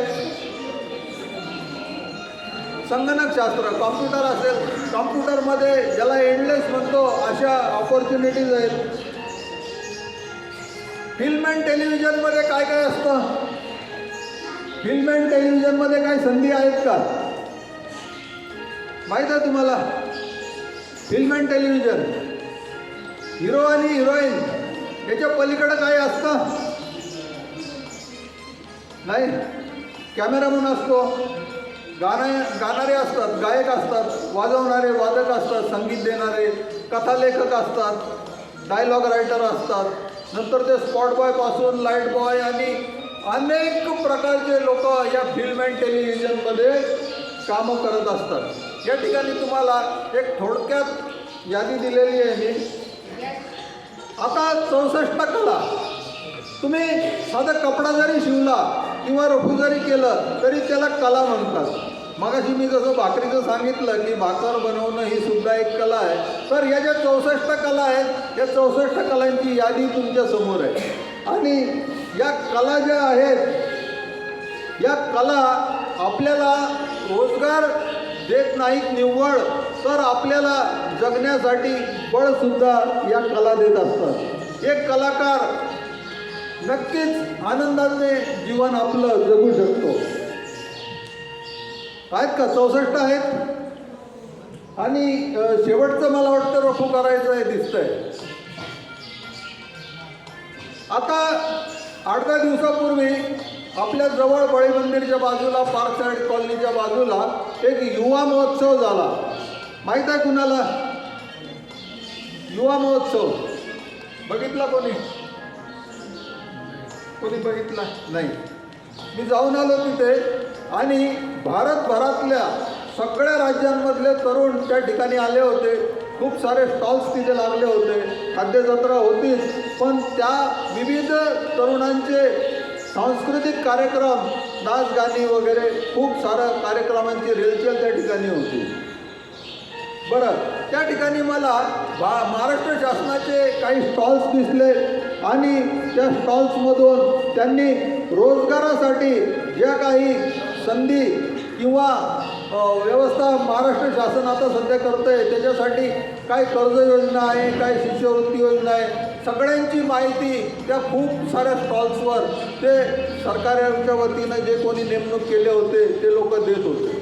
संगणकशास्त्र, कॉम्प्युटर असेल, कॉम्प्युटरमध्ये ज्याला एंडलेस म्हणतो अशा ऑपॉर्च्युनिटीज आहेत. फिल्म अँड टेलिव्हिजनमध्ये काय काय असतं? फिल्म अँड टेलिव्हिजनमध्ये काही संधी आहेत का? माहीत आहे तुम्हाला? फिल्म अँड टेलिव्हिजन, हिरो आणि हिरोईन याच्या पलीकडं काय असतं? नाही. कॅमेरामन असतो, गाणारे असतात, गायक असतात, वाजवणारे वादक असतात, संगीत देणारे, कथालेखक असतात, डायलॉग रायटर असतात, नंतर ते स्पॉट बॉयपासून लाईट बॉय आणि अनेक प्रकारचे लोक या फिल्म अँड टेलिव्हिजनमध्ये कामं करत असतात. या ठिकाणी तुम्हाला एक थोडक्यात यादी दिलेली आहे मी. आता 64 कला. तुम्ही साधा कपडा जरी शिवला किंवा रफू जरी केलं तरी त्याला कला म्हणतात. मगाशी मी जसं भाकरीचं सांगितलं की भाकर बनवणं ही सुद्धा एक कला आहे. तर या ज्या 64 कला आहेत या 64 कलांची यादी तुमच्या समोर आहे. आणि या कला ज्या आहेत या कला आपल्याला रोजगार देत नाहीत निव्वळ, तर आपल्याला जगण्यासाठी बळसुद्धा या कला देत असतात. एक कलाकार नक्कीच आनंदाने जीवन आपलं जगू शकतो. आहेत का? 64 आहेत. आणि शेवटचं मला वाटतं रफू करायचं आहे दिसतंय. आता 8-10 दिवसापूर्वी आपल्या जवळ बळी मंदिरच्या बाजूला पार्क साईड कॉलनीच्या बाजूला एक युवा महोत्सव झाला. माहीत आहे कुणाला? युवा महोत्सव बघितला कोणी? कोणी बघितला नाही? मी जाऊन आलो तिथे आणि भारतभरातल्या सगळ्या राज्यांमधले तरुण त्या ठिकाणी आले होते. खूप सारे स्टॉल्स तिथे लागले होते. खाद्यजत्रा होतीच, पण त्या विविध तरुणांचे सांस्कृतिक कार्यक्रम, नाच गाणी वगैरे खूप साऱ्या कार्यक्रमांची रेलचेल त्या ठिकाणी होती. बरं, त्या ठिकाणी मला महाराष्ट्र शासनाचे काही स्टॉल्स दिसले आणि त्या स्टॉल्समधून त्यांनी रोजगारासाठी ज्या काही संधी किंवा व्यवस्था महाराष्ट्र शासन आता सध्या करतं आहे त्याच्यासाठी काय कर्ज योजना आहे, काय शिष्यवृत्ती योजना आहे, सगळ्यांची माहिती त्या खूप साऱ्या स्टॉल्सवर ते सरकारच्या वतीनं जे कोणी नेमणूक केले होते ते लोक देत होते.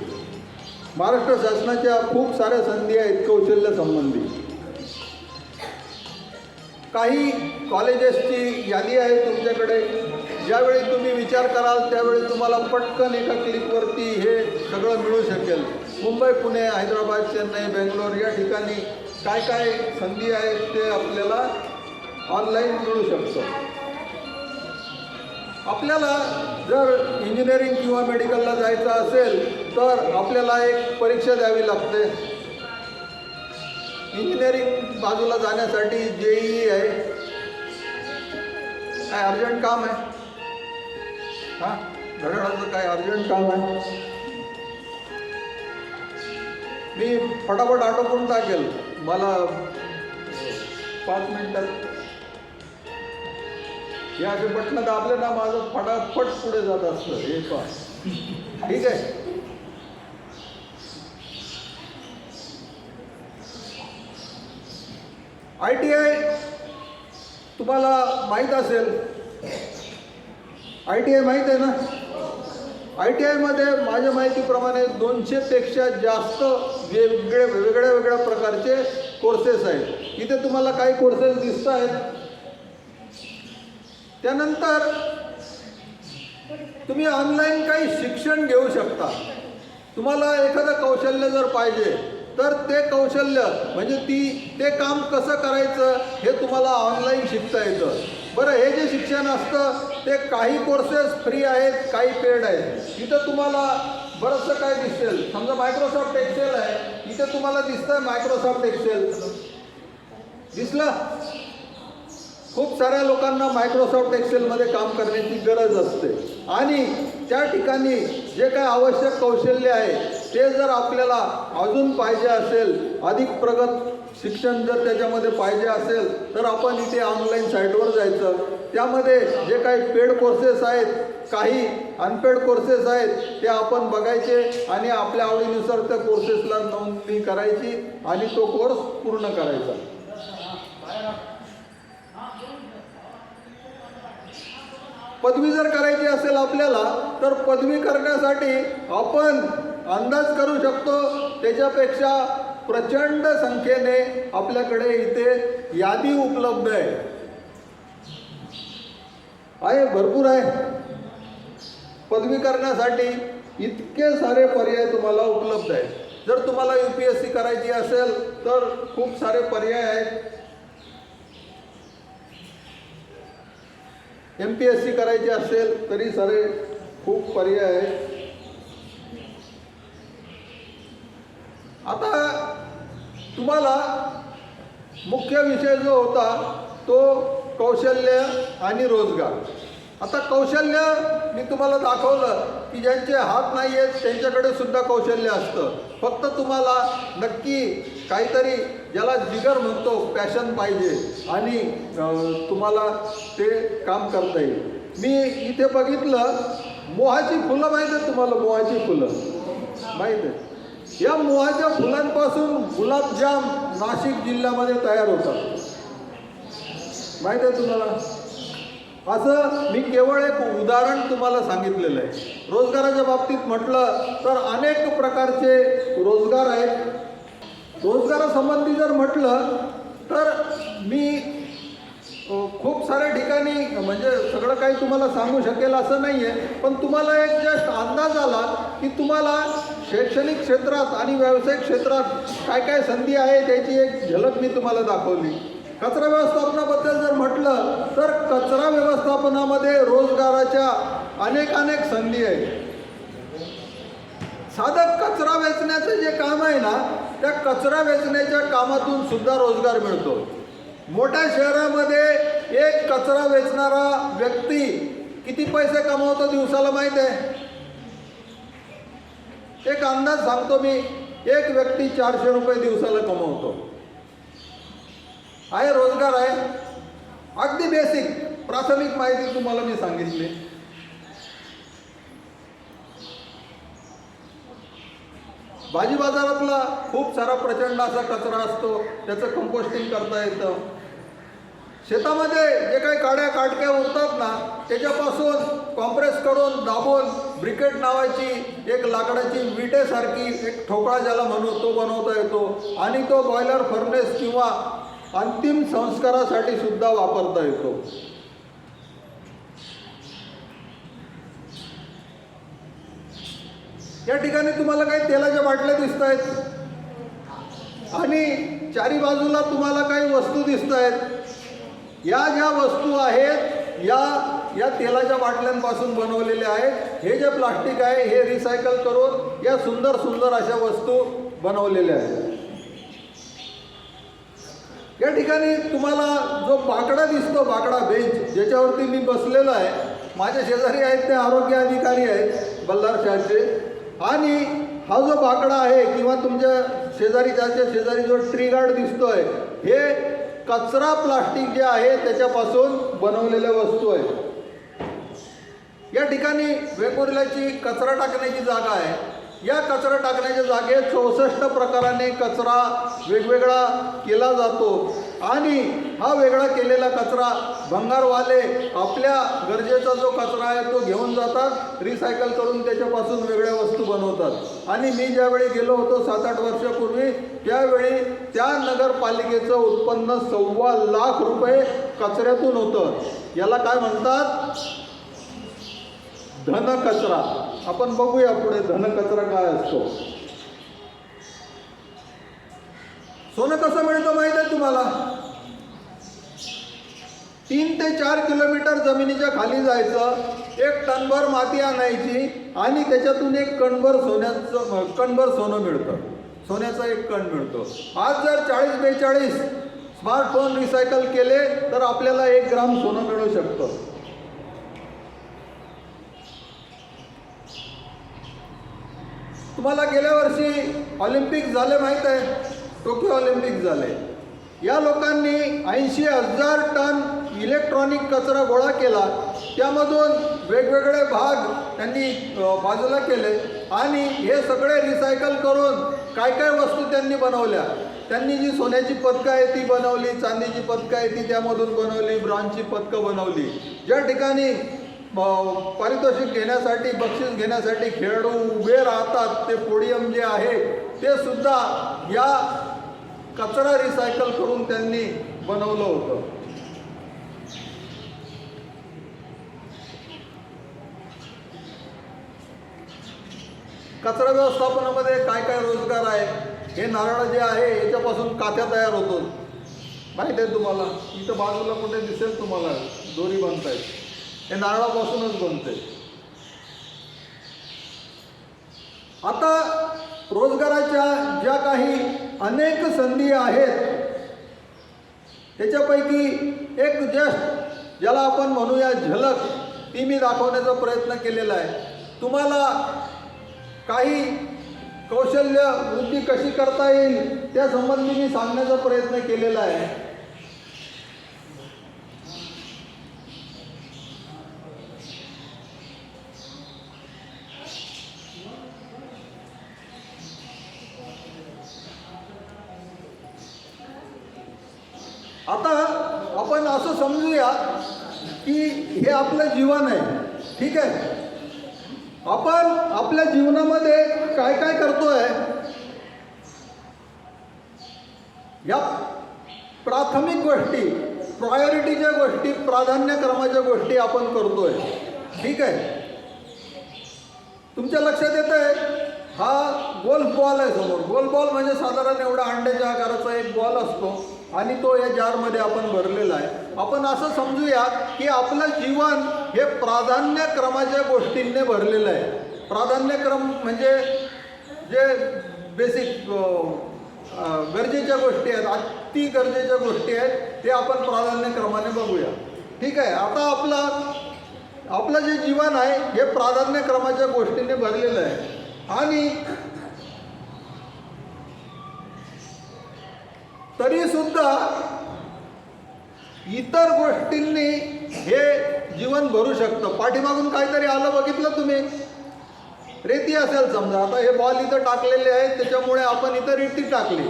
महाराष्ट्र शासनाच्या खूप साऱ्या संधी आहेत कौशल्य संबंधी. काही कॉलेजेसची यादी आहे तुमच्याकडे. ज्यावेळी तुम्ही विचार कराल त्यावेळी तुम्हाला पटकन एका क्लिकवरती हे सगळं मिळू शकेल. मुंबई, पुणे, हैदराबाद, चेन्नई, बेंगलोर या ठिकाणी काय काय संधी आहेत ते आपल्याला ऑनलाईन मिळू शकतं. आपल्याला जर इंजिनिअरिंग किंवा मेडिकलला जायचं असेल तर आपल्याला एक परीक्षा द्यावी लागते. इंजिनिअरिंग बाजूला जाण्यासाठी JEE आहे. काय अर्जंट काम आहे? हां, घड्याळाचं काय अर्जंट काम आहे? मी फटाफट आटोपून टाकेल. मला 5 मिनिटात हे असे बटणं दाबले ना माझं फटाफट पुढे जात असतं. हे पहा, ठीक आहे. ITI तुम्हाला माहीत असेल. ITI माहीत आहे ना? ITI मध्ये माझ्या माहितीप्रमाणे 200पेक्षा जास्त वेगळ्या प्रकारचे कोर्सेस आहेत. इथे तुम्हाला काही कोर्सेस दिसत आहेत. त्यानंतर तुम्ही ऑनलाईन काही शिक्षण घेऊ शकता. तुम्हाला एखादं कौशल्य जर पाहिजे तर ते कौशल्य म्हणजे ते काम कसं करायचं हे तुम्हाला ऑनलाईन शिकता येतं. बरं, हे जे शिक्षण असतं ते काही कोर्सेस फ्री आहेत, काही पेड आहेत. इथं तुम्हाला बरंचसं काय दिसेल. समजा मायक्रोसॉफ्ट एक्सेल आहे, इथं तुम्हाला दिसतं मायक्रोसॉफ्ट एक्सेल दिसलं. खूप साऱ्या लोकांना मायक्रोसॉफ्ट एक्सेलमध्ये काम करण्याची गरज असते आणि त्या ठिकाणी जे काय आवश्यक कौशल्य आहे ते जर आपल्याला अजून पाहिजे असेल, अधिक प्रगत शिक्षण जर त्याच्यामध्ये पाहिजे असेल तर आपण इथे ऑनलाईन साईटवर जायचं. त्यामध्ये जे काही पेड कोर्सेस आहेत, काही अनपेड कोर्सेस आहेत ते आपण बघायचे आणि आपल्या आवडीनुसार त्या कोर्सेसला नोंदणी करायची आणि तो कोर्स पूर्ण करायचा. पदवी जर करायची असेल आपल्याला तर पदवी करण्यासाठी आपण अंदाज करू शकतो त्याच्यापेक्षा प्रचंड संख्येने आपल्याकडे इथे यादी उपलब्ध आहे. भरपूर आहे. पदवी करण्यासाठी इतके सारे पर्याय तुम्हाला उपलब्ध आहेत. जर तुम्हाला UPSC करायची असेल तर खूप सारे पर्याय आहेत. MPSC करायची असेल तरी सारे खूप पर्याय आहेत. आता तुम्हाला मुख्य विषय जो होता तो कौशल्य आणि रोजगार. आता कौशल्य मी तुम्हाला दाखवलं की ज्यांचे हात नाही आहेत त्यांच्याकडे सुद्धा कौशल्य असतं. फक्त तुम्हाला नक्की काहीतरी ज्याला जिगर म्हणतो पॅशन पाहिजे आणि तुम्हाला ते काम करता येईल. मी इथे बघितलं मोहाची फुलं माहीत आहेत तुम्हाला? मोहाची फुलं माहीत आहे? या मोहाच्या फुलांपासून गुलाबजाम नाशिक जिल्ह्यामध्ये तयार होतात. माहीत आहे तुम्हाला? असं मी केवळ एक उदाहरण तुम्हाला सांगितलेलं आहे. रोजगाराच्या बाबतीत म्हटलं तर अनेक प्रकारचे रोजगार आहेत. रोजगारासंबंधी जर म्हटलं तर मी खूप साऱ्या ठिकाणी म्हणजे सगळं काही तुम्हाला सांगू शकेल असं नाही आहे, पण तुम्हाला एक जस्ट अंदाज आला की तुम्हाला शैक्षणिक क्षेत्रात आणि व्यावसायिक क्षेत्रात काय काय संधी आहे त्याची एक झलक मी तुम्हाला दाखवली. कचरा व्यवस्थापनाबद्दल जर म्हटलं तर कचरा व्यवस्थापनामध्ये रोजगाराच्या अनेक संधी आहेत. साधं कचरा वेचण्याचं जे काम आहे ना, त्या कचरा वेचण्याच्या कामातून सुद्धा रोजगार मिळतो. मोठ्या शहरामध्ये एक कचरा वेचणारा व्यक्ती किती पैसे कमावतो दिवसाला माहीत आहे? एक अंदाज सांगतो मी, एक व्यक्ती 400 रुपये दिवसाला कमवतो. आहे रोजगार आहे. अगदी बेसिक प्राथमिक माहिती तुम्हाला मी सांगितली. भाजी बाजारातला खूप सारा प्रचंड असा कचरा असतो, त्याचं कंपोस्टिंग करता येतं. शेतामध्ये जे काही काड्या काटक्या उरतात ना, त्याच्यापासून कॉम्प्रेस करून दाबून ब्रिकेट नावाची एक लाकडाची विटेसारखी एक ठोकळा ज्याला म्हणू तो बनवता येतो आणि तो बॉयलर फर्नेस किंवा अंतिम संस्कारासाठी सुद्धा वापरता येतो. या ठिकाणी तुम्हाला काही तेलाच्या बाटल्या दिसत आहेत आणि चारी बाजूला तुम्हाला काही वस्तू दिसत आहेत. या ज्या वस्तू आहेत या तेलाच्या बाटल्यांपासून बनवलेल्या आहेत. हे जे प्लास्टिक आहे हे रिसायकल करून या सुंदर अशा वस्तू बनवलेल्या आहेत. या ठिकाणी तुम्हाला जो बाकडा दिसतो, बाकडा बेंच ज्याच्यावरती मी बसलेलो आहे, माझ्या शेजारी आहेत ते आरोग्य अधिकारी आहेत बल्लार शहरचे. आणि हा जो बाकडा आहे किंवा तुमच्या शेजारी जो ट्री गार्ड दिसतोय, हे कचरा प्लास्टिक जे आहे त्याच्यापासून बनवलेल्या वस्तू आहेत. या ठिकाणी वेकोरिलाची कचरा टाकण्याची जागा आहे. या कचरा टाकण्याच्या जागेत 64 प्रकाराने कचरा वेगवेगळा केला जातो आणि हा वेगळा केलेला कचरा भंगारवाले आपल्या गरजेचा जो कचरा आहे तो घेऊन जातात, रिसायकल करून त्याच्यापासून वेगळ्या वस्तू बनवतात. आणि मी ज्यावेळी गेलो होतो 7-8 वर्षापूर्वी, त्यावेळी त्या नगरपालिकेचं उत्पन्न 1.25 लाख रुपये कचऱ्यातून होतं. याला काय म्हणतात? धनकचरा. आपण बघूया पुढे धनकचरा काय असतो. सोनं कसं मिळतं माहित आहे तुम्हाला? 3 ते 4 किलोमीटर जमिनीच्या खाली जायचं, 1 टनभर माती आणायची आणि त्याच्यातून 1 कणभर सोनं मिळतं. सोन्याचा 1 कण मिळतो. आज जर 40-42 स्मार्टफोन रिसायकल केले तर आपल्याला 1 ग्राम सोनं मिळू शकतं. तुम्हाला गेल्या वर्षी ऑलिम्पिक झाले माहीत आहे? टोकियो ऑलिम्पिक झाले. या लोकांनी 80,000 टन इलेक्ट्रॉनिक कचरा गोळा केला. त्यामधून वेगवेगळे भाग त्यांनी बाजूला केले आणि हे सगळे रिसायकल करून काय काय वस्तू त्यांनी बनवल्या. त्यांनी जी सोन्याची पदकं आहे ती बनवली, चांदीची पदकं आहे ती त्यामधून बनवली, ब्रॉन्झची पदकं बनवली. ज्या ठिकाणी पारितोषिक घेण्यासाठी, बक्षीस घेण्यासाठी खेळाडू उभे राहतात, ते पोडियम जे आहे ते सुद्धा या कचरा रिसायकल करून त्यांनी बनवलं होतं. कचरा व्यवस्थापनामध्ये काय काय रोजगार आहे? हे नारळ जे आहे याच्यापासून काथ्या तयार होतो, माहीत आहे तुम्हाला? इथं बाजूला कुठे दिसेल तुम्हाला दोरी बनतायत, हे नारळापासूनच बनते. आता रोजगाराच्या ज्या काही अनेक संधी आहेत त्याच्यापैकी एक जस्ट ज्याला आपण म्हणूया झलक, ती मी दाखवण्याचा प्रयत्न केलेला आहे. तुम्हाला काही कौशल्य वृद्धी कशी करता येईल त्या संबंधी मी सांगण्याचा प्रयत्न केलेला आहे. आता आपण असं समजूया की हे आपलं जीवन आहे, ठीक आहे. आपण आपल्या जीवनामध्ये काय काय करतोय, या प्राथमिक गोष्टी, प्रायोरिटीच्या गोष्टी, प्राधान्यक्रमाच्या गोष्टी आपण करतोय, ठीक आहे. तुमच्या लक्षात येत आहे, हा गोल्फ बॉल आहे समोर. गोल्फ बॉल म्हणजे साधारण एवढा अंड्याच्या आकाराचा एक बॉल असतो आणि तो या जारमध्ये आपण भरलेला आहे. आपण असं समजूया की आपलं जीवन हे प्राधान्यक्रमाच्या गोष्टींनी भरलेलं आहे. प्राधान्यक्रम म्हणजे जे बेसिक गरजेच्या गोष्टी आहेत, अति गरजेच्या गोष्टी आहेत, ते आपण प्राधान्यक्रमाने बघूया, ठीक आहे. आता आपलं जे जीवन आहे हे प्राधान्यक्रमाच्या गोष्टींनी भरलेलं आहे आणि तरीसुद्धा इतर गोष्टींनी हे जीवन भरू शकतं. पाठीमागून काहीतरी आलं बघितलं तुम्ही, रेती असेल समजा, आता हे बॉल इथं टाकलेले आहेत त्याच्यामुळे आपण इथं रेती टाकली,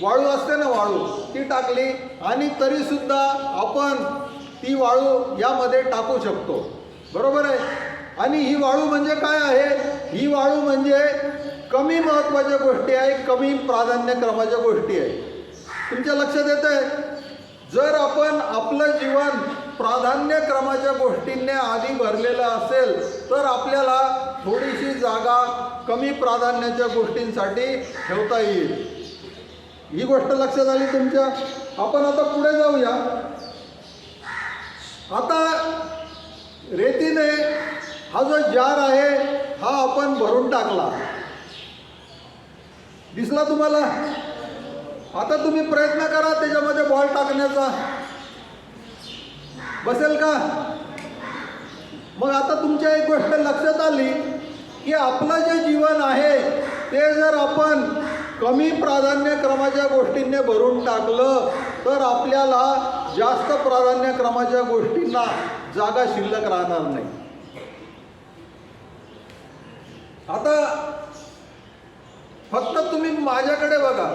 वाळू असते ना, वाळू ती टाकली आणि तरीसुद्धा आपण ती वाळू यामध्ये टाकू शकतो, बरोबर आहे. आणि ही वाळू म्हणजे काय आहे, ही वाळू म्हणजे कमी महत्त्वाच्या गोष्टी आहे, कमी प्राधान्यक्रमाच्या गोष्टी आहे. तुमच्या लक्षात येतं आहे, जर आपण आपलं जीवन प्राधान्यक्रमाच्या गोष्टींनी आधी भरलेलं असेल तर आपल्याला थोडीशी जागा कमी प्राधान्याच्या गोष्टींसाठी ठेवता येईल. ही गोष्ट लक्षात आली तुमच्या. आपण आता पुढे जाऊया. आता रेतीने हा जो जार आहे हा आपण भरून टाकला, दिसला तुम्हाला. आता तुम्ही प्रयत्न करा त्याच्यामध्ये बॉल टाकण्याचा, बसेल का? मग आता तुमच्या एक गोष्ट लक्षात आली की आपलं जे जीवन आहे ते जर आपण कमी प्राधान्यक्रमाच्या गोष्टींनी भरून टाकलं तर आपल्याला जास्त प्राधान्यक्रमाच्या गोष्टींना जागा शिल्लक राहणार नाही. आता फक्त तुम्ही माझ्याकडे बघा,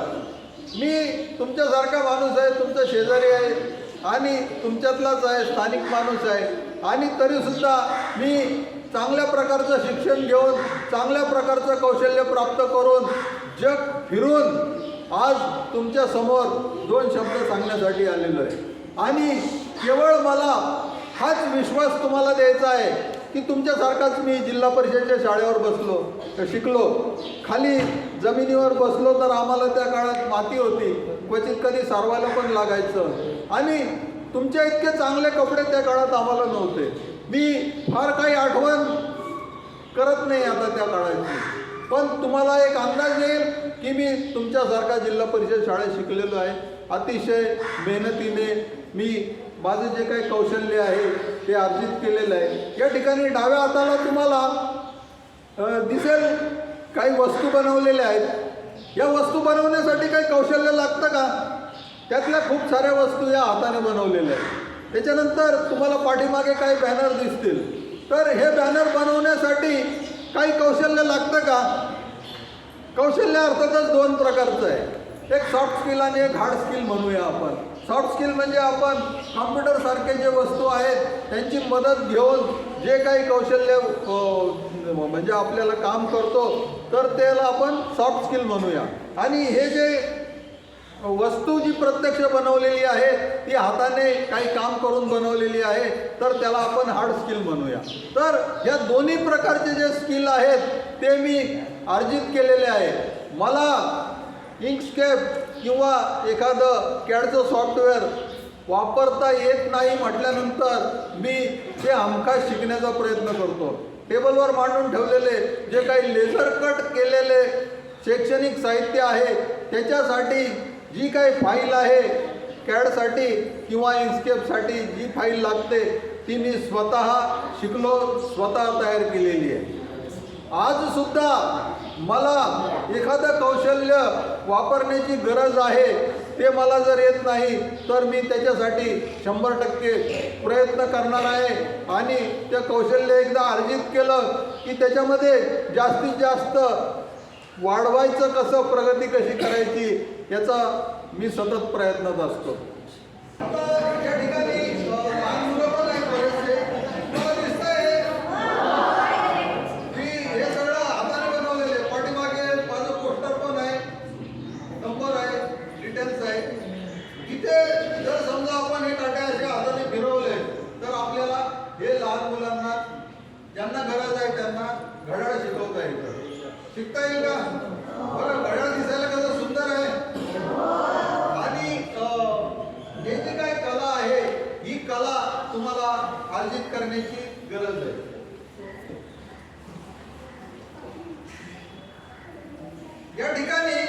मी तुमच्यासारखा माणूस आहे, तुमचा शेजारी आहे आणि तुमच्यातलाच आहे, स्थानिक माणूस आहे, आणि तरीसुद्धा मी चांगल्या प्रकारचं शिक्षण घेऊन, चांगल्या प्रकारचं कौशल्य प्राप्त करून, जग फिरून आज तुमच्यासमोर 2 शब्द सांगण्यासाठी आलेलो आहे. आणि केवळ मला हाच विश्वास तुम्हाला द्यायचा आहे की तुमच्यासारखाच मी जिल्हा परिषदेच्या शाळेवर शिकलो, खाली जमिनीवर बसलो तर आम्हाला त्या काळात माती होती, क्वचित कधी सारवायला पण लागायचं, आणि तुमच्या इतके चांगले कपडे त्या काळात आम्हाला नव्हते. मी फार काही आठवण करत नाही आता त्या काळाची, पण तुम्हाला एक अंदाज येईल की मी तुमच्यासारखा जिल्हा परिषद शाळेत शिकलेलो आहे. अतिशय मेहनतीने मी माझं जे काही कौशल्य आहे ते अर्जित केलेलं आहे. या ठिकाणी डाव्या हाताला तुम्हाला दिसेल काही वस्तू बनवलेल्या आहेत. या वस्तू बनवण्यासाठी काही कौशल्य लागतं का? त्यातल्या खूप साऱ्या वस्तू या हाताने बनवलेल्या आहेत. त्याच्यानंतर तुम्हाला पाठीमागे काही बॅनर दिसतील, तर हे बॅनर बनवण्यासाठी काही कौशल्य लागतं का? कौशल्य अर्थातच 2 प्रकारचं आहे, एक सॉफ्ट स्किल आणि एक हार्ड स्किल म्हणूया आपण. सॉफ्ट स्किल म्हणजे आपण कॉम्प्युटरसारखे जे वस्तू आहेत त्यांची मदत घेऊन जे काही कौशल्य म्हणजे आपल्याला काम करतो तर त्याला आपण सॉफ्ट स्किल म्हणूया. आणि हे जे वस्तू जी प्रत्यक्ष बनवलेली आहे ती हाताने काही काम करून बनवलेली आहे तर त्याला आपण हार्ड स्किल म्हणूया. तर या दोन्ही प्रकारचे जे स्किल आहेत ते मी अर्जित केलेले आहे. मला इंकस्केप किंवा एखादं कॅडचं सॉफ्टवेअर वापरता येत नाही म्हटल्यानंतर मी ते हमखास शिकण्याचा प्रयत्न करतो. टेबलवर मांडून ठेवलेले जे काही लेझर कट केलेले शैक्षणिक साहित्य आहे त्याच्यासाठी जी काही फाईल आहे कॅडसाठी किंवा इन्स्केपसाठी जी फाईल लागते ती मी स्वतः शिकलो, स्वतः तयार केलेली आहे. आजसुद्धा मला एखादं कौशल्य वापरण्याची गरज आहे, ते मला जर येत नाही तर मी त्याच्यासाठी 100% प्रयत्न करणार आहे. आणि ते कौशल्य एकदा अर्जित केलं की त्याच्यामध्ये जास्तीत जास्त वाढवायचं कसं, प्रगती कशी करायची याचा मी सतत प्रयत्नात असतो. आता या ठिकाणी लहान मुलं पण आहेत बरेचसे. मला दिसतंय की हे सगळं हाताने बनवलेलं आहे. पाठीमागे माझं पोस्टर पण आहे, नंबर आहे, डिटेल्स आहे. इथे जर समजा आपण हे टाटे असे हाताने फिरवले तर आपल्याला हे लहान मुलांना ज्यांना गरज आहे त्यांना घड्याळ शिकवता येतं. शिकता येईल का? बरं, घड्याळ दिसायला कसं सुंदर आहे. आणि हे जी काय कला आहे ही कला तुम्हाला अर्जित करण्याची गरज आहे. या ठिकाणी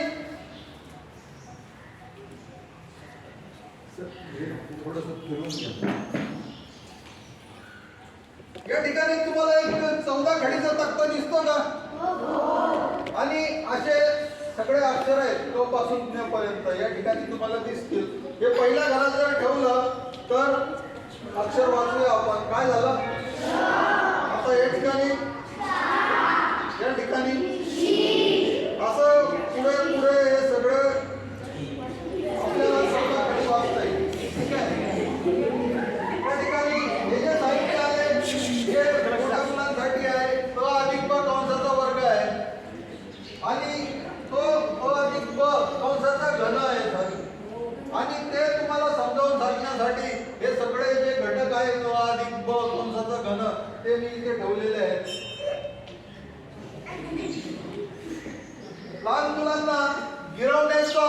या ठिकाणी तुम्हाला एक 14 खडीचा तक्ता दिसतो का? आणि असे सगळे अक्षर आहेत क पासून पर्यंत या ठिकाणी तुम्हाला दिसतील. हे पहिल्या घरात जर ठेवलं तर अक्षर वाचूया आपण. काय झालं? आता या ठिकाणी असं पुढे पुढे हे सगळं आपल्याला 14 खडी वाचता येईल. ठीक आहे. या ठिकाणी हे जे साहित्य आहे हे मोठ्या मुलांसाठी आहे. क अधिक ब कंसाचा वर्ग आहे आणि तो अ अधिक ब कंसाचा घन आहे. आणि ते तुम्हाला समजावून सांगण्यासाठी हे सगळे जे घटक आहेत क अधिक ब कंसाचा घन ते मी इथे ठेवलेले आहेत. लहान मुलांना गिरवण्याचा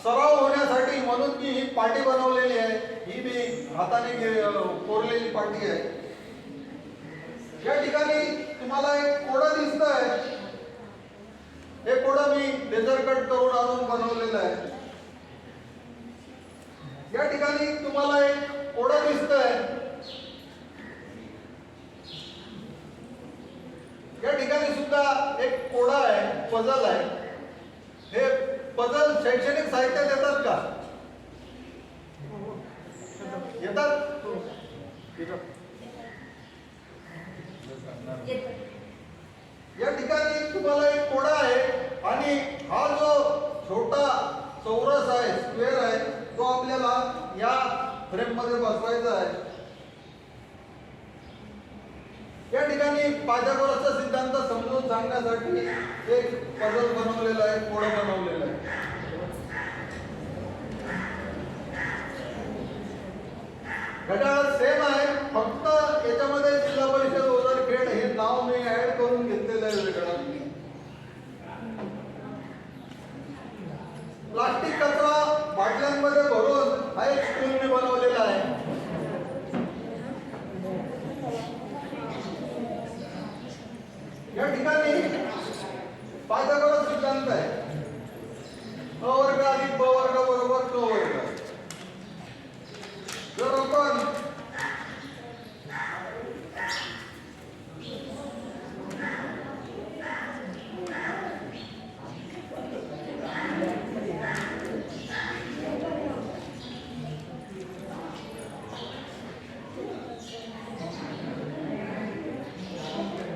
सराव होण्यासाठी म्हणून मी ही पाटी बनवलेली आहे. ही मी हाताने कोरलेली पाटी आहे. या ठिकाणी तुम्हाला एक कोडं दिसतंय. हे कोडं मी लेझर कट करून आणून बनवलेलं आहे. या ठिकाणी तुम्हाला एक कोडं दिसतंय. या ठिकाणी सुद्धा एक कोडा आहे, पझल आहे. हे पझल शैक्षणिक साहित्यात येतात का? येतात. या ठिकाणी तुम्हाला एक कोडा आहे आणि हा जो छोटा चौरस आहे, स्क्वेअर आहे, तो आपल्याला या फ्रेम मध्ये बसवायचा आहे. या ठिकाणी पायथागोरसचा सिद्धांत समजून सांगण्यासाठी एक पझल बनवलेला आहे, कोडं बनवलेलं आहे. घड्याळ सेम आहे, फक्त याच्यामध्ये जिल्हा परिषद ओझरखेड हे नाव मी ऍड करून घेतलेलं आहे वेगळं. प्लास्टिक कचरा बाटल्यांमध्ये भरून हा एक स्टूल मी बनवलेला आहे. या ठिकाणी पायथागोरस सिद्धांत आहे. अ वर्ग अधिक ब वर्ग बरोबर क वर्ग. जर आपण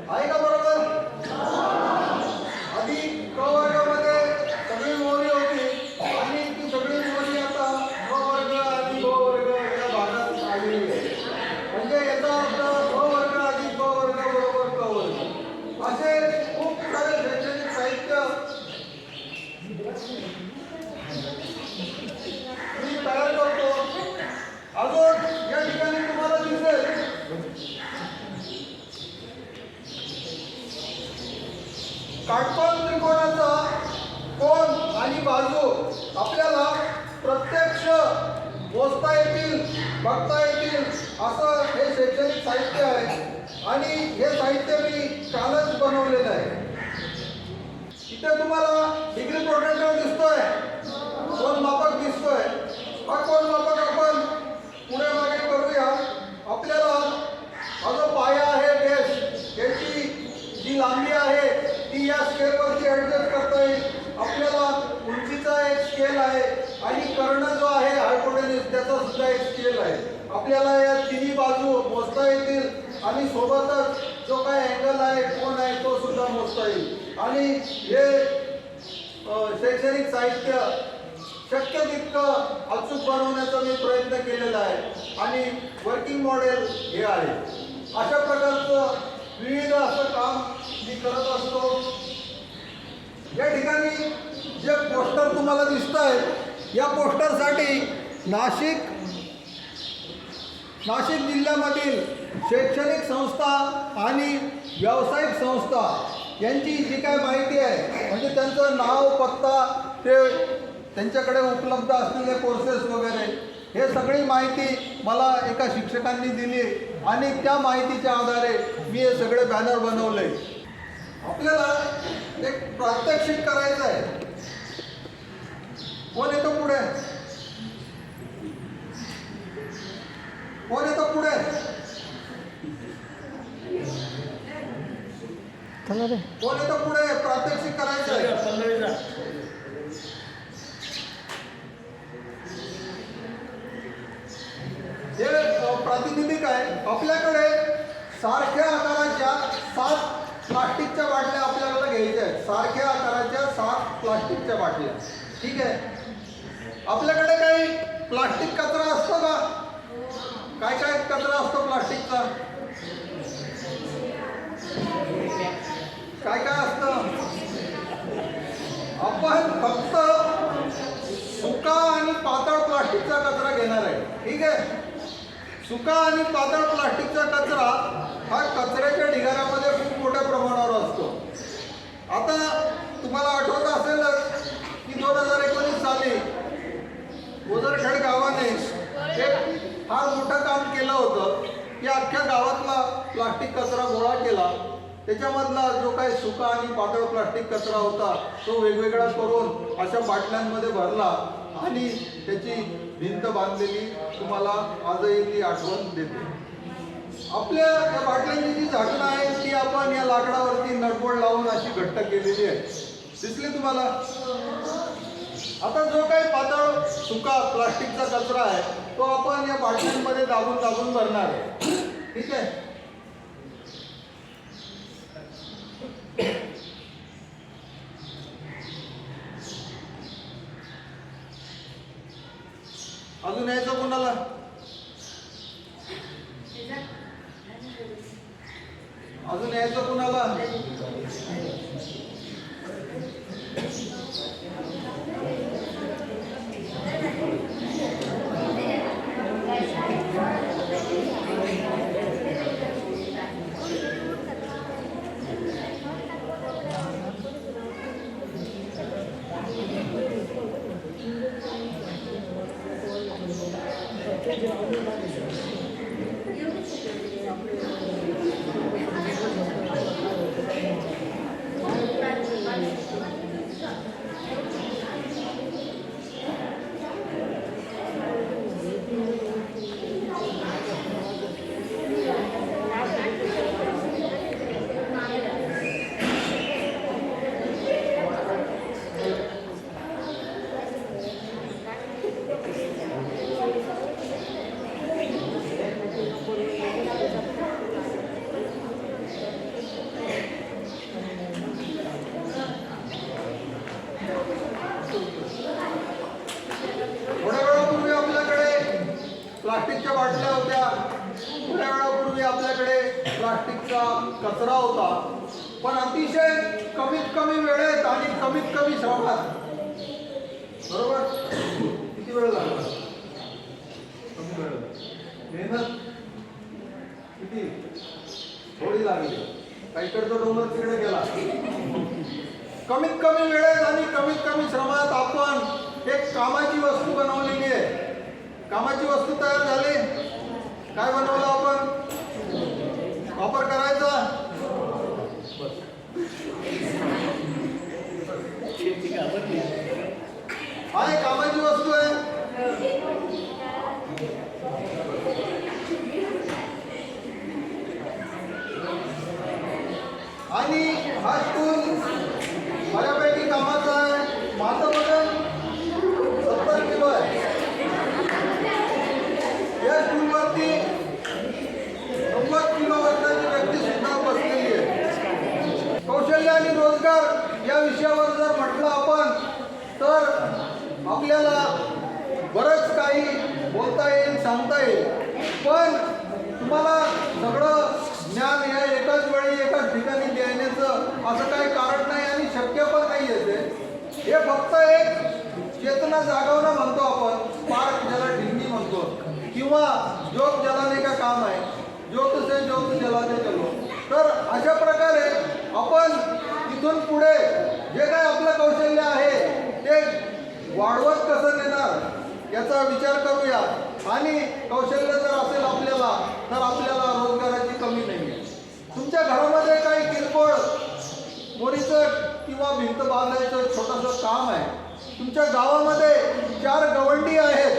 आहे का बरोबर? आधी क वर्गामध्ये सगळी मोरी होती आणि ती सगळी मोरी आता क वर्ग आणि ब वर्ग या भागात आलेली आहे. म्हणजे याचा अर्थ क वर्ग आणि ब वर्ग बरोबर क वर्ग. असे खूप सारे शैक्षणिक साहित्य मी तयार करतो. अजून या ठिकाणी तुम्हाला दिसेल काटकोन त्रिकोणाचा कोन आणि बाजू आपल्याला प्रत्यक्ष मोजता येतील, बघता येतील असं हे शैक्षणिक साहित्य आहे. आणि हे साहित्य मी कालच बनवलेलं आहे. इथे तुम्हाला डिग्री प्रोटेक्टर दिसतोय, कोन मापक दिसतोय. हा कोन मापक ती या स्केलवरती ॲडजस्ट करता येईल. आपल्याला उंचीचा एक स्केल आहे आणि कर्ण जो आहे हायपोटेन्यूस त्याचा सुद्धा एक स्केल आहे. आपल्याला या तिन्ही बाजू मोजता येतील आणि सोबतच जो काही अँगल आहे कोन आहे तो सुद्धा मोजता येईल. आणि हे शैक्षणिक साहित्य शक्य तितकं अचूक बनवण्याचा मी प्रयत्न केलेला आहे आणि वर्किंग मॉडेल हे आहे. अशा प्रकारचं विविध असं काम मी करत असतो. या ठिकाणी जे पोस्टर तुम्हाला दिसत आहेत या पोस्टरसाठी नाशिक जिल्ह्यामधील शैक्षणिक संस्था आणि व्यावसायिक संस्था यांची जी काय माहिती आहे म्हणजे त्यांचं नाव पत्ता ते त्यांच्याकडे उपलब्ध असलेले कोर्सेस वगैरे हे सगळी माहिती मला एका शिक्षकांनी दिली आणि त्या माहितीच्या आधारे मी हे सगळे बॅनर बनवले. आपल्याला एक प्रात्यक्षिक करायचं आहे. कोण येतं पुढे? कोण येतं पुढे? कोण येतं पुढे? प्रात्यक्षिक करायचं आहे. पल्लवीचा हे प्रातिनिधिक आहे. आपल्याकडे सारख्या आकाराच्या 7 प्लास्टिकच्या बाटल्या आपल्याला घ्यायच्या आहेत. सारख्या आकाराच्या 7 प्लास्टिकच्या बाटल्या. ठीक आहे. आपल्याकडे काही प्लास्टिक कचरा असतो का? काय काय कचरा असतो प्लास्टिकचा? काय काय असतं? आपण फक्त सुका आणि पातळ प्लास्टिकचा कचरा घेणार आहे. ठीक आहे. सुका आणि पातळ प्लास्टिकचा कचरा हा कचऱ्याच्या ढिगाऱ्यामध्ये खूप मोठ्या प्रमाणावर असतो. आता तुम्हाला आठवत असेलच की 2019 साली ओझरखेड गावाने एक फार मोठं काम केलं होतं की अख्ख्या गावातला प्लास्टिक कचरा गोळा केला. त्याच्यामधला जो काही सुका आणि पातळ प्लास्टिक कचरा होता तो वेगवेगळा करून अशा बाटल्यांमध्ये भरला आणि त्याची भिंत बांधलेली तुम्हाला आजही ती आठवण देते. आपल्या या बाटल्यांची जी झाकणं आहेत ती आपण या लाकडावरती नटबोल्ट लावून अशी घट्ट केलेली आहे. दिसली तुम्हाला? आता जो काही पातळ सुका प्लास्टिकचा कचरा आहे तो आपण या बाटल्यांमध्ये दाबून दाबून भरणार आहे. ठीक आहे. अजून यायचं कोणाला? अजून यायचं कोणाला? प्लास्टिकच्या बाटल्या होत्या. थोड्या वेळापूर्वी आपल्याकडे प्लास्टिकचा कचरा होता. पण अतिशय कमीत कमी वेळेत आणि कमीत कमी श्रमात. बरोबर? किती वेळ लागला? कमी वेळ. मेहनत किती? थोडी लागली. काहीकडचा डोंगर तिकडे गेला. कमीत कमी वेळेत आणि कमीत कमी श्रमात आपण एक कामाची वस्तू बनवलेली आहे. कामाची वस्तू तयार झाली. काय बनवलं आपण? वापर करायचा. आहे कामाची वस्तू आहे. आणि हा टूल या विषयावर जर म्हटलं आपण तर आपल्याला बरंच काही बोलता येईल, सांगता येईल, पण तुम्हाला सगळं ज्ञान या एकाच वेळी एकाच ठिकाणी देण्याचं असं काही कारण नाही आणि शक्य पण नाही आहे ते. हे फक्त एक चेतना जागवणं म्हणतो आपण, स्पार्क ज्याला ढिंगी म्हणतो, किंवा ज्योत जलाने का काम आहे, ज्योत से ज्योत जलाते चलो. तर अशा प्रकारे आपण इथून पुढे जे काय आपलं कौशल्य आहे ते वाढवत कसं नेणार याचा विचार करूया. आणि कौशल्य जर असेल आपल्याला तर आपल्याला रोजगाराची कमी नाही आहे. तुमच्या घरामध्ये काही किरकोळ मोरीचं किंवा भिंत बांधायचं छोटंसं काम आहे. तुमच्या गावामध्ये 4 गवंडी आहेत,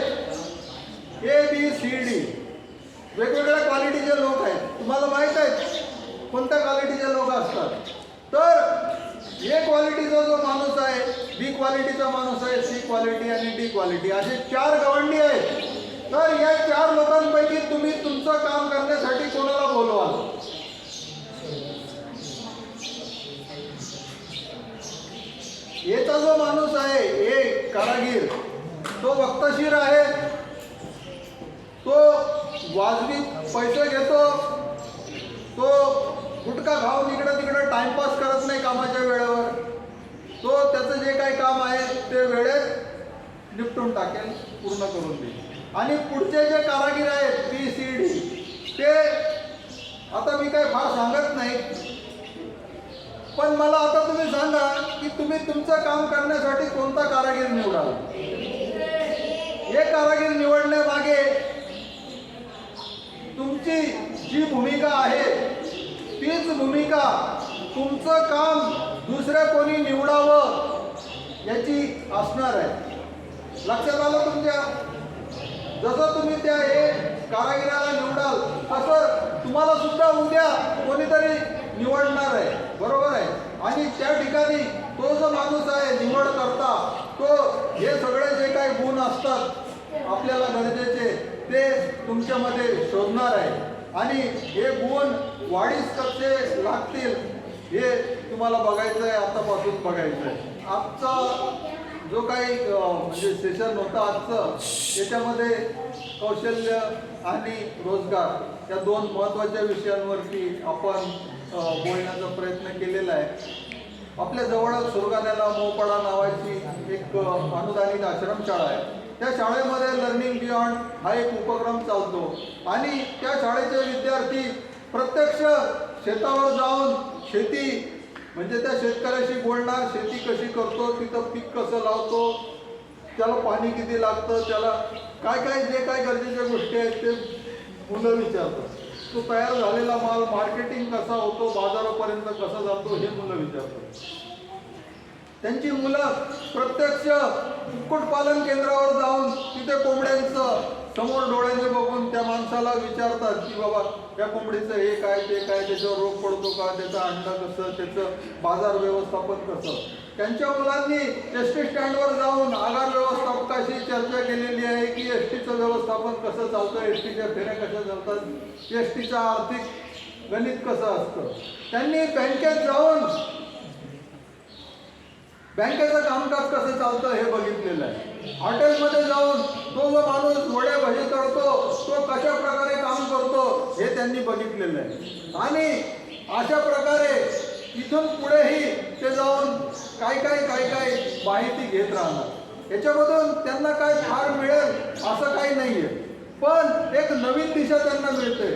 ABCD, वेगवेगळ्या क्वालिटीचे लोक आहेत. तुम्हाला माहीत आहे कोणत्या क्वालिटीचे लोक असतात. तर A क्वालिटीचा जो माणूस आहे, B क्वालिटीचा माणूस आहे, C क्वालिटी आणि D क्वालिटी, असे 4 गवंडी आहेत. तर या 4 लोकांपैकी तुम्ही तुमचं काम करण्यासाठी कोणाला बोलवाल? Aचा जो माणूस आहे, A कारागीर, तो वक्तशीर आहे, तो वाजवी पैसे घेतो, तो गुटखा खाऊन इकडं तिकडं टाइमपास करत नाही कामाच्या वेळेवर, तो त्याचं जे काही काम आहे ते वेळेत निपटून टाकेल, पूर्ण करून देईल. आणि पुढचे जे कारागीर आहेत BCD, ते आता मी काही फार सांगत नाही, पण मला आता तुम्ही सांगा की तुम्ही तुमचं काम करण्यासाठी कोणता कारागीर निवडाल? हे कारागीर निवडण्यामागे तुमची जी भूमिका आहे तीच भूमिका तुमचं काम दुसऱ्या कोणी निवडावं याची असणार आहे. लक्षात आलं तुमच्या? जसं तुम्ही त्या कारागिराला निवडाल तसं तुम्हाला सुद्धा उद्या कोणीतरी निवडणार आहे, बरोबर आहे. आणि त्या ठिकाणी तो जो माणूस आहे निवड करता, तो हे सगळे जे काही गुण असतात आपल्याला गरजेचे ते तुमच्यामध्ये शोधणार आहे. आणि हे गुण वाढीस कसे लागतील हे तुम्हाला बघायचं आहे, आतापासून बघायचं आहे. आजचा जो काही म्हणजे सेशन होता आजचं, त्याच्यामध्ये कौशल्य आणि रोजगार या 2 महत्त्वाच्या विषयांवरती आपण बोलण्याचा प्रयत्न केलेला आहे. आपल्या जवळच सुरगाण्याला मोपाडा नावाची एक अनुदानित आश्रमशाळा आहे. त्या शाळेमध्ये लर्निंग बियॉन्ड हा एक उपक्रम चालतो आणि त्या शाळेचे विद्यार्थी प्रत्यक्ष शेतावर जाऊन शेती म्हणजे त्या शेतकऱ्याशी बोलणार, शेती कशी करतो, तिथं पीक कसं लावतो, त्याला पाणी किती लागतं, त्याला काय काय जे काय गरजेच्या गोष्टी आहेत ते मुलं विचारतात. तो तयार झालेला माल मार्केटिंग कसा होतो, बाजारापर्यंत कसा जातो हे मुलं विचारतात. त्यांची मुलं प्रत्यक्ष कुक्कुटपालन केंद्रावर जाऊन तिथे कोंबड्यांचं समोर डोळ्याने बघून त्या माणसाला विचारतात की बाबा त्या कोंबडीचं हे काय ते काय, त्याच्यावर रोग पडतो का, त्याचं अंडं कसं, त्याचं बाजार व्यवस्थापन कसं. त्यांच्या मुलांनी ST स्टँडवर जाऊन आगार व्यवस्थापकाशी चर्चा केलेली आहे की STचं व्यवस्थापन कसं चालतं, STच्या फेऱ्या कशा चालतात, STचं आर्थिक गणित कसं असतं. त्यांनी बँकेत जाऊन बँकेचं कामकाज कसं चालतं हे बघितलेलं आहे. हॉटेलमध्ये जाऊन तो जो माणूस वडे भजी तळतो तो कशा प्रकारे काम करतो हे त्यांनी बघितलेलं आहे. आणि अशा प्रकारे इथून पुढेही ते जाऊन काय माहिती घेत राहणार. याच्यामधून त्यांना काय फार मिळेल असं काही नाही आहे, पण एक नवीन दिशा त्यांना मिळते.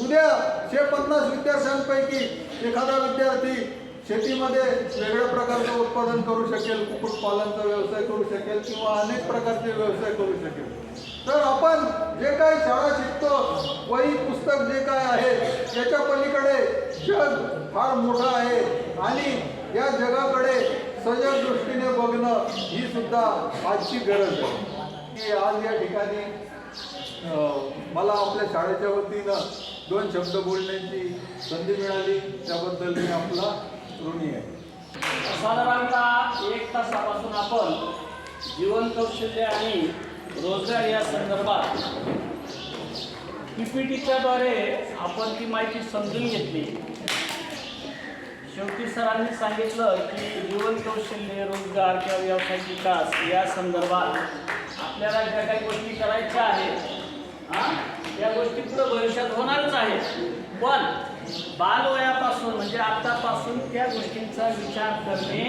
उद्या 150 विद्यार्थ्यांपैकी एखादा विद्यार्थी शेतीमध्ये वेगळ्या प्रकारचं उत्पादन करू शकेल, कुक्कुटपालनचा व्यवसाय करू शकेल किंवा अनेक प्रकारचे व्यवसाय करू शकेल. तर आपण जे काही शाळा शिकतो, वही पुस्तक जे काय आहे याच्या पलीकडे जग फार मोठं आहे आणि या जगाकडे सजग दृष्टीने बघणं ही सुद्धा आजची गरज आहे. की आज या ठिकाणी मला आपल्या शाळेच्या वतीनं 2 शब्द बोलण्याची संधी मिळाली, त्याबद्दल मी आपला ऋणी आहे. साधारणतः 1 तासापासून आपण जीवन कौशल्य आणि रोजगार या संदर्भात PPTच्या द्वारे आपण ती माहिती समजून घेतली. शेवटी सरांनी सांगितलं की जीवन कौशल्य, रोजगार किंवा व्यावसायिक विकास या संदर्भात आपल्याला ज्या काही गोष्टी करायच्या आहेत या गोष्टी पुढे भविष्यात होणारच आहेत, पण बालवयापासून म्हणजे आतापासून त्या गोष्टींचा विचार करणे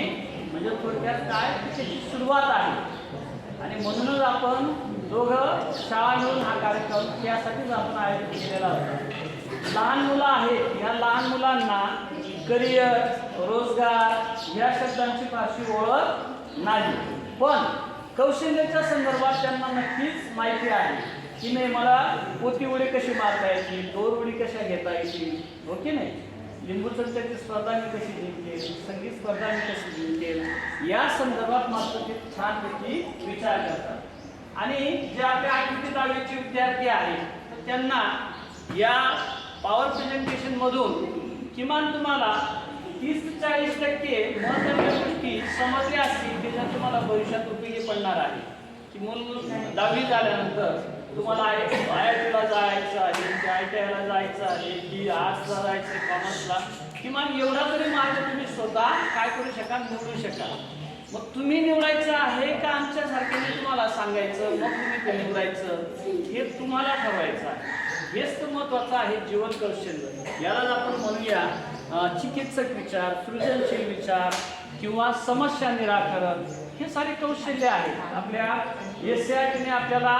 म्हणजे थोडक्यात काय त्याची सुरुवात आहे. आणि म्हणूनच आपण दोघं शाळा मिळून हा कार्यक्रम त्यासाठीच आपण आयोजित केलेला होता. लहान मुलं आहेत, ह्या लहान मुलांना करिअर, रोजगार या शब्दांची फारशी ओळख नाही, पण कौशल्याच्या संदर्भात त्यांना नक्कीच माहिती आहे की नाही मला पोती उडी कशी मारता येतील, दोर उडी कशा घेता येतील, हो की नाही, लिंबू चमच्याची स्पर्धा मी कशी जिंकेल, संगीत स्पर्धा मी कशी जिंकेल, या संदर्भात मात्र ते छानपैकी विचार करतात. आणि जे आपल्या 8वी ते 10वीचे विद्यार्थी आहेत तर त्यांना या पॉवर प्रेझेंटेशनमधून किमान तुम्हाला 30 ते 40% महत्त्वाच्या गोष्टी समजल्या असतील की ज्या तुम्हाला भविष्यात उपयोगी पडणार आहे. की मूल 10वी झाल्यानंतर तुम्हाला IITला जायचं आहे की ITIला जायचं आहे की आर्ट्सला जायचं, कॉमर्सला, किमान एवढा तरी मार्ग तुम्ही स्वतः काय करू शकाल, निवडू शकाल. मग तुम्ही निवडायचं आहे का आमच्यासारख्याने तुम्हाला सांगायचं मग तुम्ही ते निवडायचं, हे तुम्हाला ठरवायचं आहे. हेच तर महत्त्वाचं आहे जीवन कौशल्य. यालाच आपण म्हणूया चिकित्सक विचार, सृजनशील विचार किंवा समस्या निराकरण, हे सारे कौशल्य आहेत. आपल्या SCERTने आपल्याला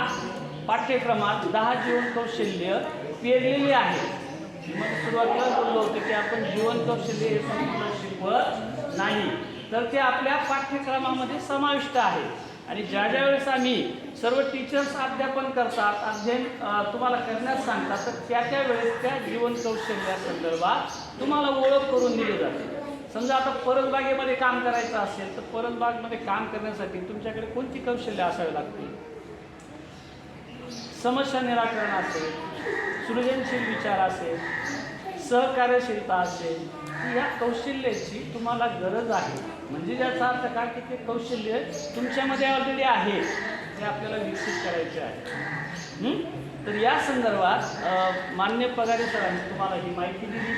पाठ्यक्रमात 10 जीवन कौशल्य पेरलेली आहेत. मग सुरुवातीला बोललो होतो की आपण जीवन कौशल्य हे संपूर्ण शिकवत नाही, तर ते आपल्या पाठ्यक्रमामध्ये समाविष्ट आहे. आणि ज्या वेळेस आम्ही सर्व टीचर्स अध्यापन करतात, अध्ययन तुम्हाला करण्यास सांगतात, तर त्या वेळेस त्या जीवन कौशल्यासंदर्भात तुम्हाला ओळख करून दिली जाते. समजा आता परसबागेमध्ये काम करायचं असेल तर परसबागमध्ये काम करण्यासाठी तुमच्याकडे कोणती कौशल्य असावी लागतील? समस्या निराकरण असेल, सृजनशील विचार असेल, सहकार्यशीलता असेल, या कौशल्याची तुम्हाला गरज आहे. म्हणजे ज्याचा अर्थ काय की ते कौशल्य तुमच्यामध्ये ऑलरेडी आहे, ते आपल्याला विकसित करायचे आहे. तर या संदर्भात मान्य पगारे सरांनी तुम्हाला ही माहिती दिली.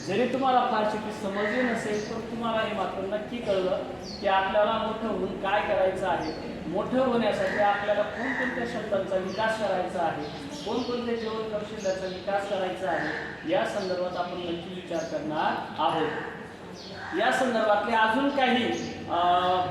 जरी तुम्हाला फारशी ती समजली नसेल तर तुम्हाला हे मात्र नक्की कळलं की आपल्याला मोठं होऊन काय करायचं आहे. मोठं होण्यासाठी आपल्याला कोणकोणत्या शब्दांचा विकास करायचा आहे, कोणकोणत्या जीवन कौशल्याचा विकास करायचा आहे, या संदर्भात आपण नक्की विचार करणार आहोत. या संदर्भातले अजून काही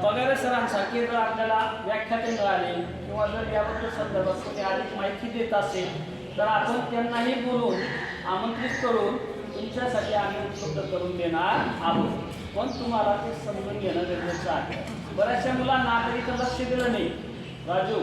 पगारे सरांसारखे जर आपल्याला व्याख्याते मिळाले किंवा जर याबद्दल संदर्भात कोणी अधिक माहिती देत असेल तर आपण त्यांनाही बोलून आमंत्रित करून तुमच्यासाठी आम्ही उपलब्ध करून देणार आहोत. पण तुम्हाला ते समजून घेणं गरजेचं आहे. बऱ्याचशा मुलांना आपण इथं लक्ष दिलं नाही राजू,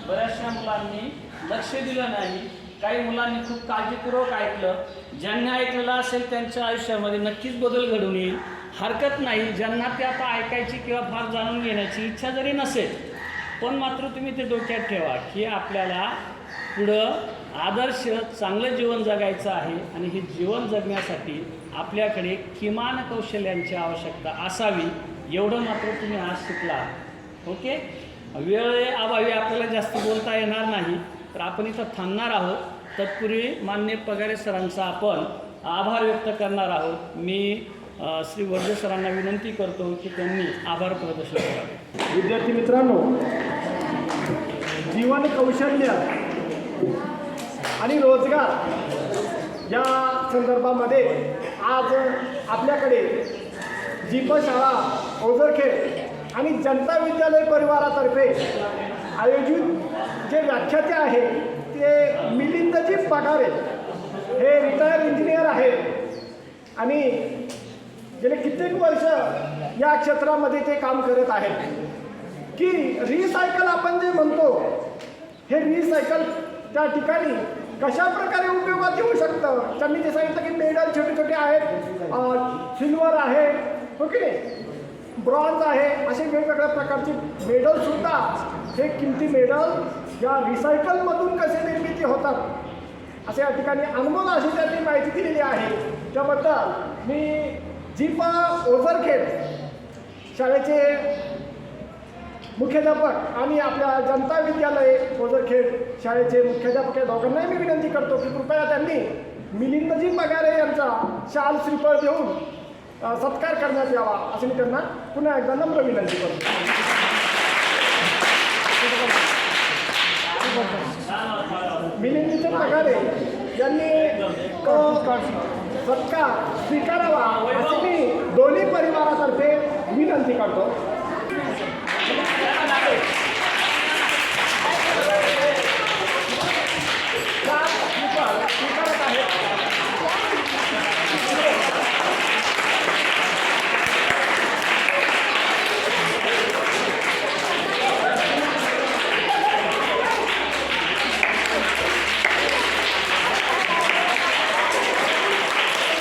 बऱ्याचशा मुलांनी लक्ष दिलं नाही. काही मुलांनी खूप काळजीपूर्वक ऐकलं. ज्यांनी ऐकलेलं असेल त्यांच्या आयुष्यामध्ये नक्कीच बदल घडून येईल, हरकत नाही. ज्यांना ते आता ऐकायची किंवा फार जाणून घेण्याची इच्छा जरी नसेल, पण मात्र तुम्ही ते डोक्यात ठेवा की आपल्याला पुढं आदर्श चांगलं जीवन जगायचं आहे आणि हे जीवन जगण्यासाठी आपल्याकडे किमान कौशल्यांची आवश्यकता असावी, एवढं मात्र तुम्ही आज शिकला. ओके, वेळेअभावी आपल्याला जास्त बोलता येणार नाही, तर आपण इथं थांबणार आहोत. तत्पूर्वी मान्य पगारे सरांचा आपण आभार व्यक्त करणार आहोत. मी श्री वर्धे सरांना विनंती करतो की त्यांनी आभार प्रदर्शन करावे. विद्यार्थी मित्रांनो, जीवन कौशल्य आणि रोजगार या संदर्भामध्ये आज आपल्याकडे जीप शाळा ओझरखेड आणि जनता विद्यालय परिवारातर्फे आयोजित जे व्याख्याते आहे ते मिलिंदजी पगारे हे रिटायर इंजिनियर आहेत आणि गेले कित्येक वर्ष या क्षेत्रामध्ये ते काम करत आहेत. की रिसायकल आपण जे म्हणतो, हे रिसायकल त्या ठिकाणी कशा प्रकारे उपयोगात येऊ शकतं. त्यांनी ते सांगितलं की मेडल छोटे छोटे आहेत, सिल्वर आहे, हो की नाही, ब्रॉन्झ आहे, असे वेगवेगळ्या प्रकारचे मेडलसुद्धा हे किमती मेडल या रिसायकलमधून कसे निर्मिती होतात असे या ठिकाणी अनमोल अशी त्यांनी माहिती दिलेली आहे. त्याबद्दल मी जीपा ओझरखेड शाळेचे मुख्याध्यापक आणि आपल्या जनता विद्यालय ओझरखेड शाळेचे मुख्याध्यापक या दोघांनाही मी विनंती करतो की कृपया त्यांनी मिलिंदजी पगारे यांचा शाल श्रीफळ देऊन सत्कार करण्यात यावा अशी मी त्यांना पुन्हा एकदा नम्र विनंती करतो. मिलिंदजीचे पगारे यांनी सत्कार स्वीकारावा अशी मी दोन्ही परिवारातर्फे विनंती करतो.